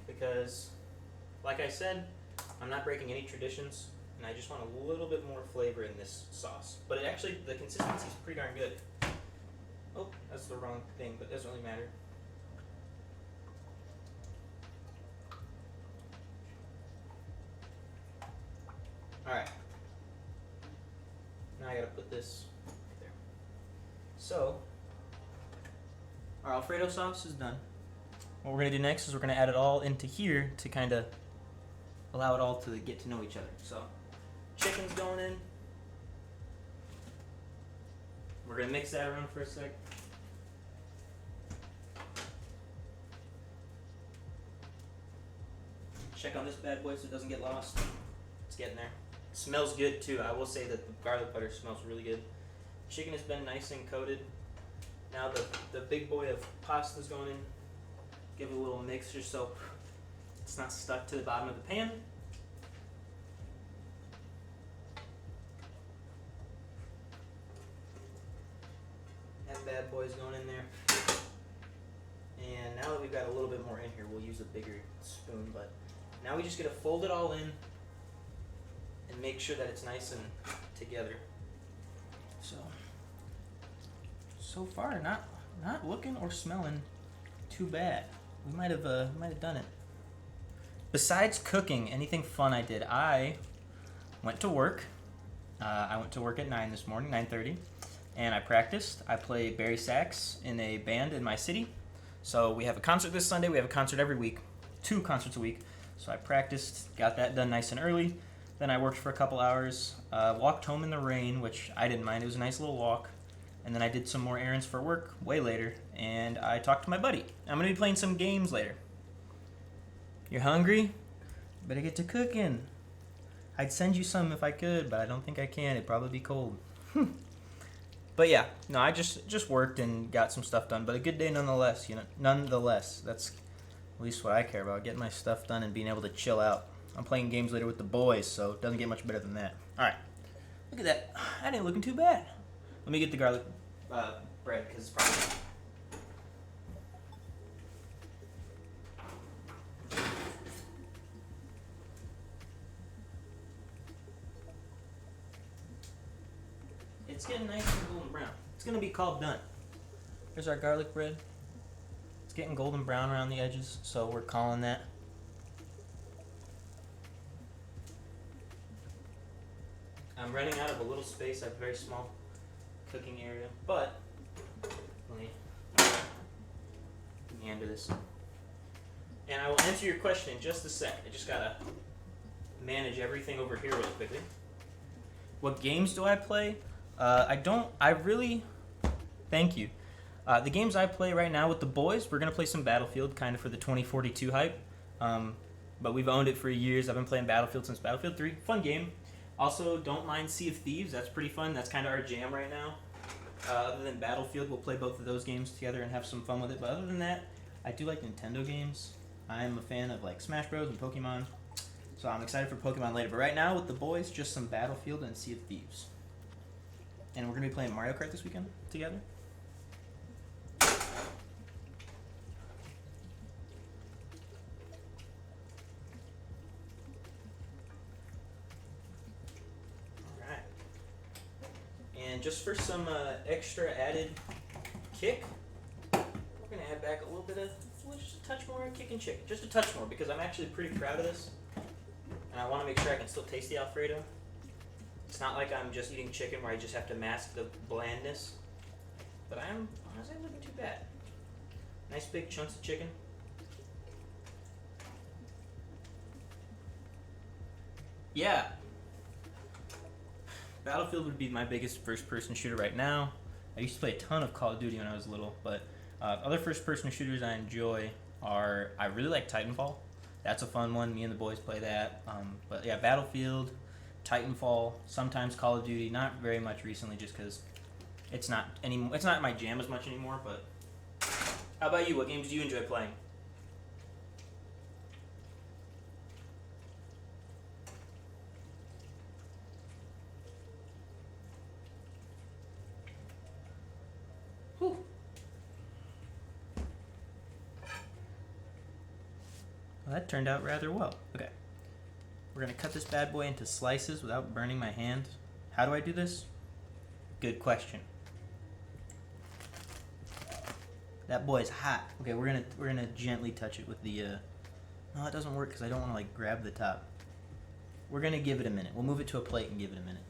because, like I said, I'm not breaking any traditions, and I just want a little bit more flavor in this sauce. But it actually, the consistency is pretty darn good. Oh, that's the wrong thing, but it doesn't really matter. Alright. Now I gotta put this right there. So, our Alfredo sauce is done. What we're gonna do next is we're gonna add it all into here to kind of allow it all to get to know each other. So, chicken's going in. We're gonna mix that around for a sec. Check on this bad boy so it doesn't get lost. It's getting there. It smells good too. I will say that the garlic butter smells really good. Chicken has been nice and coated. Now the big boy of pasta's going in. Give it a little mix just so it's not stuck to the bottom of the pan. That bad boy's going in there. And now that we've got a little bit more in here, we'll use a bigger spoon, but now we just get to fold it all in and make sure that it's nice and together. So far, not looking or smelling too bad. We might have done it. Besides cooking, anything fun I did? I went to work. I went to work at 9 this morning, 9:30, and I practiced. I play bari sax in a band in my city. So we have a concert this Sunday. We have a concert every week, 2 concerts a week. So I practiced, got that done nice and early. Then I worked for a couple hours, walked home in the rain, which I didn't mind. It was a nice little walk. And then I did some more errands for work way later, and I talked to my buddy. I'm going to be playing some games later. You're hungry? Better get to cooking. I'd send you some if I could, but I don't think I can. It'd probably be cold. But yeah, no, I just worked and got some stuff done. But a good day nonetheless, Nonetheless, that's at least what I care about, getting my stuff done and being able to chill out. I'm playing games later with the boys, so it doesn't get much better than that. All right, look at that. That ain't looking too bad. Let me get the garlic bread, because it's probably... It's getting nice and golden brown. It's going to be called done. Here's our garlic bread. It's getting golden brown around the edges, so we're calling that. I'm running out of a little space. I have a very small cooking area, but let me handle this. And I will answer your question in just a sec. I just gotta manage everything over here really quickly. What games do I play? Thank you. The games I play right now with the boys, we're gonna play some Battlefield, kind of for the 2042 hype. But we've owned it for years. I've been playing Battlefield since Battlefield 3. Fun game. Also, don't mind Sea of Thieves. That's pretty fun. That's kind of our jam right now. Other than Battlefield, we'll play both of those games together and have some fun with it. But other than that, I do like Nintendo games. I'm a fan of like Smash Bros. And Pokemon. So I'm excited for Pokemon later. But right now, with the boys, just some Battlefield and Sea of Thieves. And we're going to be playing Mario Kart this weekend together. Alright. And just for some extra added kick, we're going to add back a little bit of, just a touch more kick and chicken. Just a touch more, because I'm actually pretty proud of this. And I want to make sure I can still taste the Alfredo. It's not like I'm just eating chicken where I just have to mask the blandness. But I'm honestly not looking too bad. Nice big chunks of chicken. Yeah. Battlefield would be my biggest first-person shooter right now. I used to play a ton of Call of Duty when I was little, but other first-person shooters I enjoy are, I really like Titanfall. That's a fun one. Me and the boys play that. But yeah, Battlefield, Titanfall, sometimes Call of Duty. Not very much recently, just because it's not my jam as much anymore. But how about you? What games do you enjoy playing? Whew. Well, that turned out rather well. Okay. We're going to cut this bad boy into slices without burning my hand. How do I do this? Good question. That boy's hot. Okay, we're gonna gently touch it with the no, it doesn't work because I don't want to like grab the top. We're gonna give it a minute. We'll move it to a plate and give it a minute.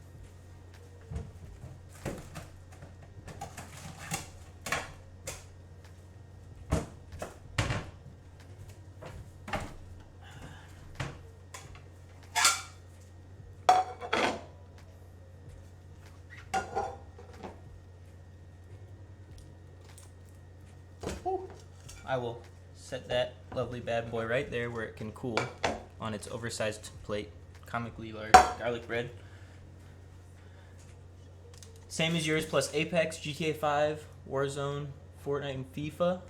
I will set that lovely bad boy right there where it can cool on its oversized plate. Comically large garlic bread. Same as yours, plus Apex, GTA 5, Warzone, Fortnite, and FIFA.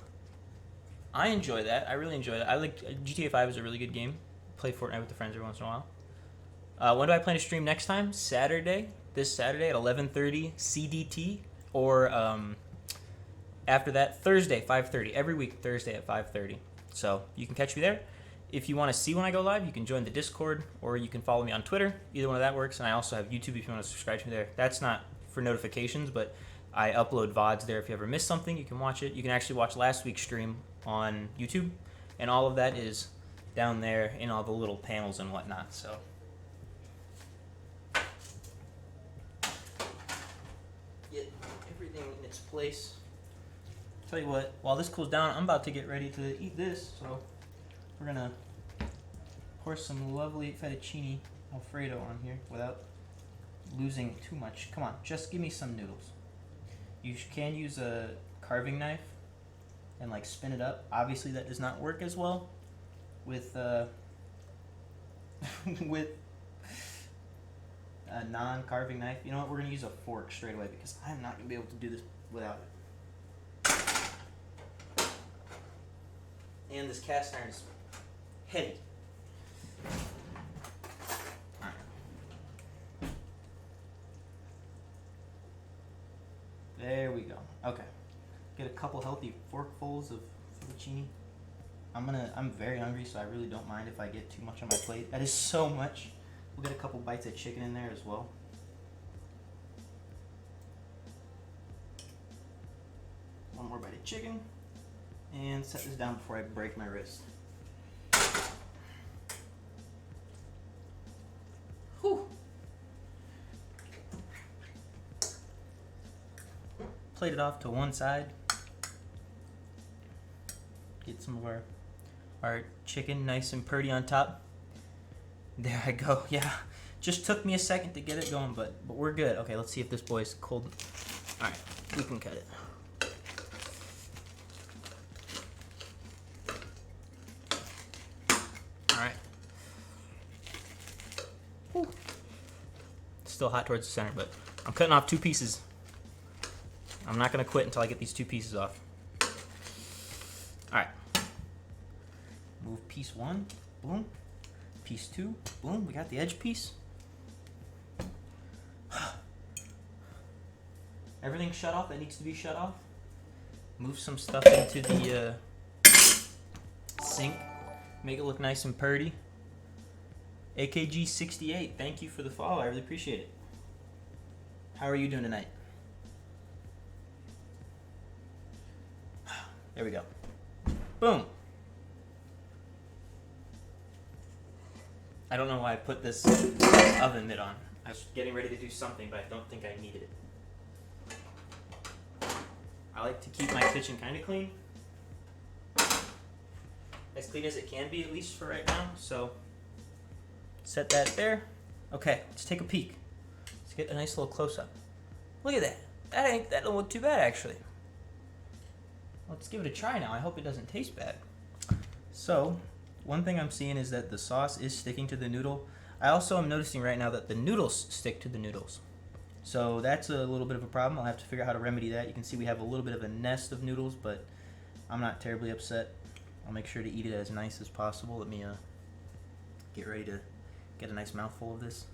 I enjoy that. I really enjoy that. I like GTA 5 is a really good game. Play Fortnite with the friends every once in a while. When do I plan to stream next time? Saturday. This Saturday at 11:30 CDT, or after that, Thursday, 5:30. Every week, Thursday at 5:30. So you can catch me there. If you want to see when I go live, you can join the Discord, or you can follow me on Twitter. Either one of that works. And I also have YouTube if you want to subscribe to me there. That's not for notifications, but I upload VODs there. If you ever miss something, you can watch it. You can actually watch last week's stream on YouTube. And all of that is down there in all the little panels and whatnot. So get everything in its place. Tell you what, while this cools down, I'm about to get ready to eat this. So we're gonna pour some lovely fettuccine Alfredo on here without losing too much. Come on, just give me some noodles. You can use a carving knife and like spin it up. Obviously, that does not work as well with with a non-carving knife. You know what? We're gonna use a fork straight away because I'm not gonna be able to do this without it. And this cast iron is heavy. Alright. There we go. Okay. Get a couple healthy forkfuls of fettuccine. I'm very hungry, so I really don't mind if I get too much on my plate. That is so much. We'll get a couple bites of chicken in there as well. One more bite of chicken. And set this down before I break my wrist. Whew. Plate it off to one side. Get some of our chicken nice and pretty on top. There I go. Yeah, just took me a second to get it going, but we're good. Okay, let's see if this boy's cold. All right, we can cut it. still hot towards the center, but I'm cutting off 2 pieces. I'm not gonna quit until I get these 2 pieces off. All right. Move piece 1, boom. Piece 2, boom. We got the edge piece. Everything shut off that needs to be shut off. Move some stuff into the sink. Make it look nice and purty. AKG68, thank you for the follow. I really appreciate it. How are you doing tonight? There we go. Boom. I don't know why I put this oven mitt on. I was getting ready to do something, but I don't think I needed it. I like to keep my kitchen kind of clean. As clean as it can be, at least for right now. So, set that there. Okay, let's take a peek. Let's get a nice little close-up. Look at that. That don't look too bad, actually. Let's give it a try now. I hope it doesn't taste bad. So, one thing I'm seeing is that the sauce is sticking to the noodle. I also am noticing right now that the noodles stick to the noodles. So that's a little bit of a problem. I'll have to figure out how to remedy that. You can see we have a little bit of a nest of noodles, but I'm not terribly upset. I'll make sure to eat it as nice as possible. Let me get ready to get a nice mouthful of this.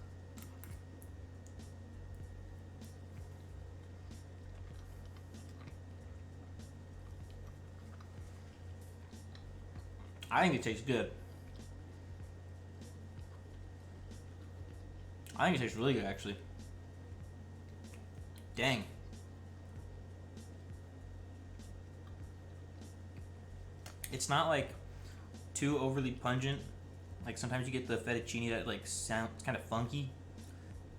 I think it tastes good. I think it tastes really good, actually. Dang. It's not like too overly pungent. Like sometimes you get the fettuccine that like sounds kind of funky.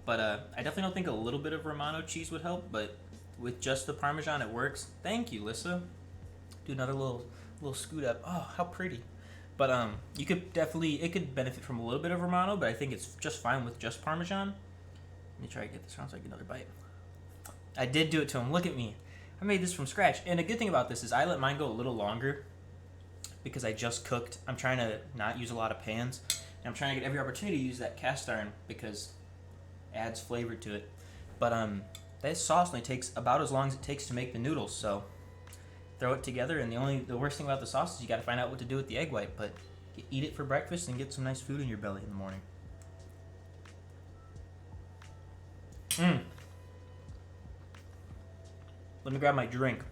But I definitely don't think a little bit of Romano cheese would help, but with just the Parmesan it works. Thank you, Lissa. Do another little scoot up. Oh, how pretty. But you could definitely, it could benefit from a little bit of Romano, but I think it's just fine with just Parmesan. Let me try to get this around so I get another bite. I did do it to him. Look at me. I made this from scratch. And a good thing about this is I let mine go a little longer because I just cooked. I'm trying to not use a lot of pans. And I'm trying to get every opportunity to use that cast iron because it adds flavor to it. But that sauce only takes about as long as it takes to make the noodles. So throw it together. And the worst thing about the sauce is you got to find out what to do with the egg white. But eat it for breakfast and get some nice food in your belly in the morning. Let me grab my drink.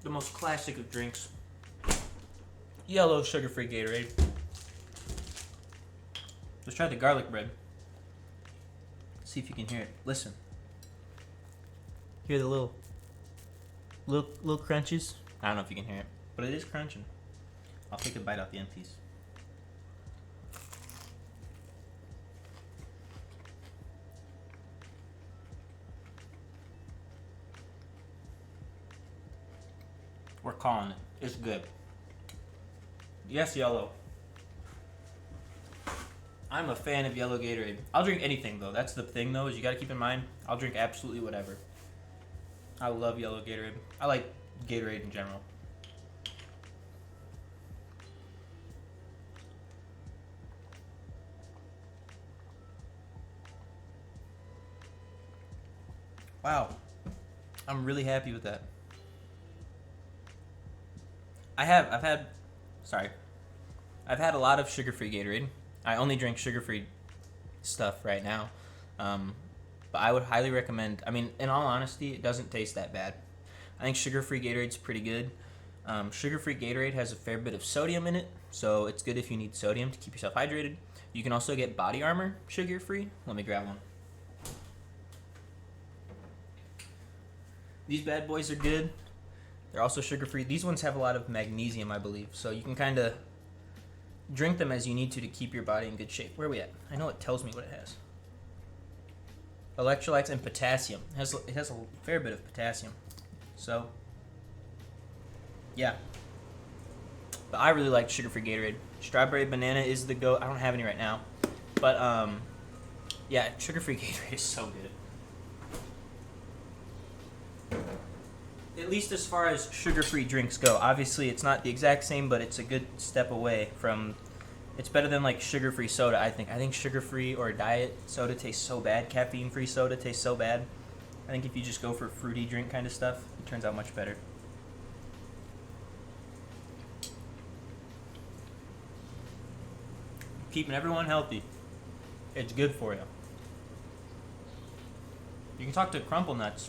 The most classic of drinks. Yellow sugar-free Gatorade. Let's try the garlic bread. See if you can hear it. Listen. Hear the little crunches? I don't know if you can hear it, but it is crunching. I'll take a bite out the end piece. We're calling it. It's good. Yes, yellow. I'm a fan of yellow Gatorade. I'll drink anything, though. That's the thing, though, is you got to keep in mind, I'll drink absolutely whatever. I love yellow Gatorade. I like Gatorade in general. Wow. I'm really happy with that. I've had a lot of sugar-free Gatorade. I only drink sugar-free stuff right now. But I would highly recommend, I mean, in all honesty, it doesn't taste that bad. I think sugar-free Gatorade's pretty good. Sugar-free Gatorade has a fair bit of sodium in it, so it's good if you need sodium to keep yourself hydrated. You can also get Body Armor sugar-free. Let me grab one. These bad boys are good. They're also sugar-free. These ones have a lot of magnesium, I believe, so you can kind of drink them as you need to keep your body in good shape. Where are we at? I know it tells me what it has. Electrolytes and potassium. It has a fair bit of potassium. So, yeah. But I really like sugar-free Gatorade. Strawberry banana is the go. I don't have any right now. But, yeah, sugar-free Gatorade is so good. at least as far as sugar-free drinks go. Obviously, it's not the exact same, but it's a good step away from. It's better than like sugar-free soda, I think. I think sugar-free or diet soda tastes so bad. Caffeine-free soda tastes so bad. I think if you just go for fruity drink kind of stuff, it turns out much better. Keeping everyone healthy. It's good for you. You can talk to Crumple Nuts.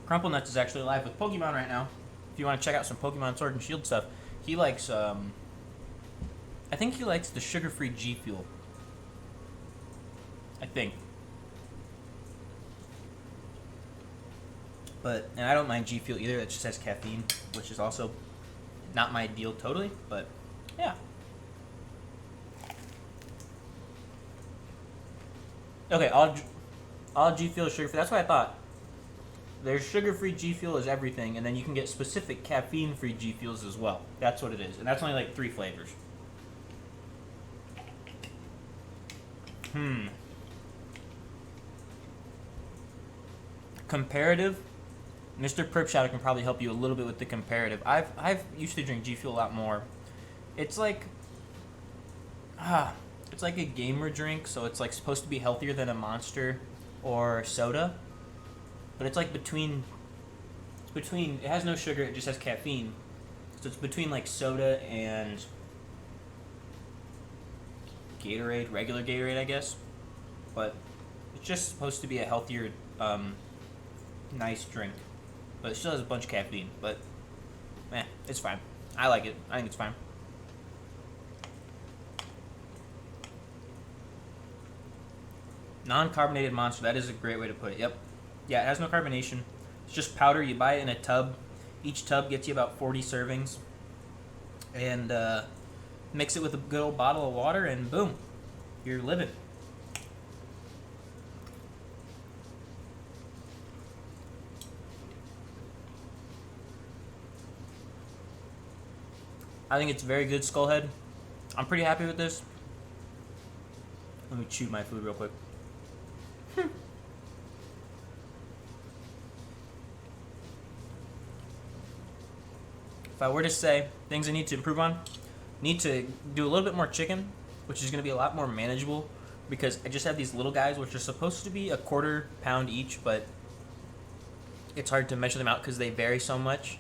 Crumple Nuts is actually live with Pokemon right now. If you want to check out some Pokemon Sword and Shield stuff, he likes, I think he likes the sugar-free G Fuel. I think. But, and I don't mind G Fuel either, it just has caffeine, which is also not my deal totally, but yeah. Okay, all G Fuel is sugar-free. That's what I thought. There's sugar-free G Fuel is everything, and then you can get specific caffeine-free G Fuels as well. That's what it is, and that's only like 3 flavors. Comparative. Mr. Pripshadow can probably help you a little bit with the comparative. I've used to drink G Fuel a lot more. It's like it's like a gamer drink, so it's like supposed to be healthier than a Monster or soda. But it's like between it has no sugar, it just has caffeine. So it's between like soda and Gatorade, regular Gatorade, I guess. But it's just supposed to be a healthier nice drink. But it still has a bunch of caffeine, but it's fine. I like it. I think it's fine. Non-carbonated Monster, that is a great way to put it. Yep. Yeah, it has no carbonation. It's just powder. You buy it in a tub. Each tub gets you about 40 servings. And mix it with a good old bottle of water, and boom, you're living. I think it's very good, Skullhead. I'm pretty happy with this. Let me chew my food real quick. If I were to say things I need to improve on, need to do a little bit more chicken, which is going to be a lot more manageable because I just have these little guys which are supposed to be a 1/4 pound each, but it's hard to measure them out because they vary so much.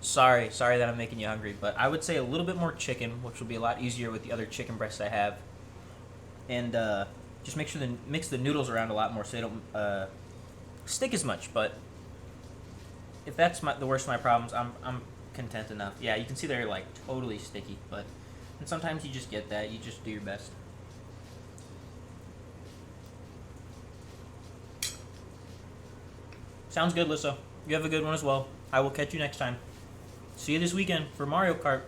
Sorry that I'm making you hungry, but I would say a little bit more chicken, which will be a lot easier with the other chicken breasts I have. And just make sure to mix the noodles around a lot more so they don't stick as much. But if that's the worst of my problems, I'm content enough. Yeah, you can see they're like totally sticky, but and sometimes you just get that. You just do your best. Sounds good, Lissa. You have a good one as well. I will catch you next time. See you this weekend for Mario Kart.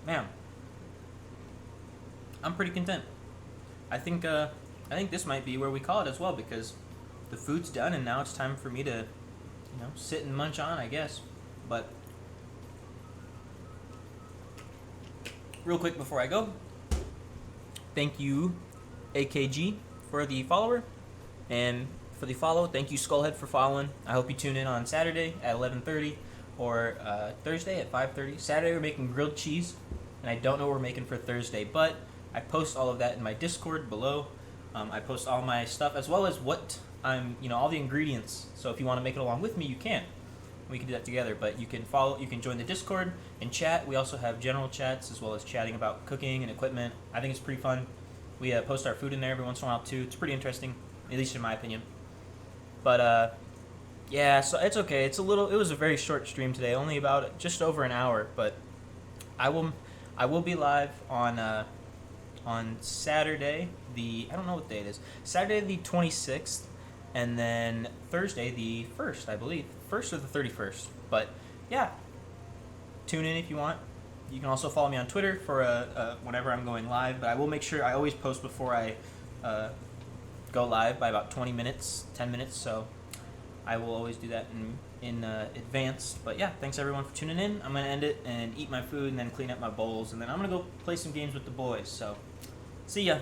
Man, I'm pretty content. I think this might be where we call it as well because the food's done and now it's time for me to, sit and munch on, I guess. But real quick before I go, thank you, AKG, for the follower, and for the follow. Thank you, Skullhead, for following. I hope you tune in on Saturday at 11:30 or Thursday at 5:30. Saturday we're making grilled cheese, and I don't know what we're making for Thursday, but I post all of that in my Discord below. I post all my stuff as well as what all the ingredients. So if you want to make it along with me, you can. We can do that together, but you can join the Discord and chat. We also have general chats as well as chatting about cooking and equipment. I think it's pretty fun. We post our food in there every once in a while too. It's pretty interesting, at least in my opinion. But yeah, so it's okay. It was a very short stream today, only about just over an hour, but I will be live on Saturday, I don't know what day it is. Saturday the 26th, and then Thursday the 1st, I believe. 1st or the 31st. But yeah, tune in if you want. You can also follow me on Twitter for whenever I'm going live, but I will make sure I always post before I go live by about 20 minutes, 10 minutes, so I will always do that. And in advance. But yeah, thanks everyone for tuning in. I'm gonna end it and eat my food and then clean up my bowls, and then I'm gonna go play some games with the boys. So, see ya.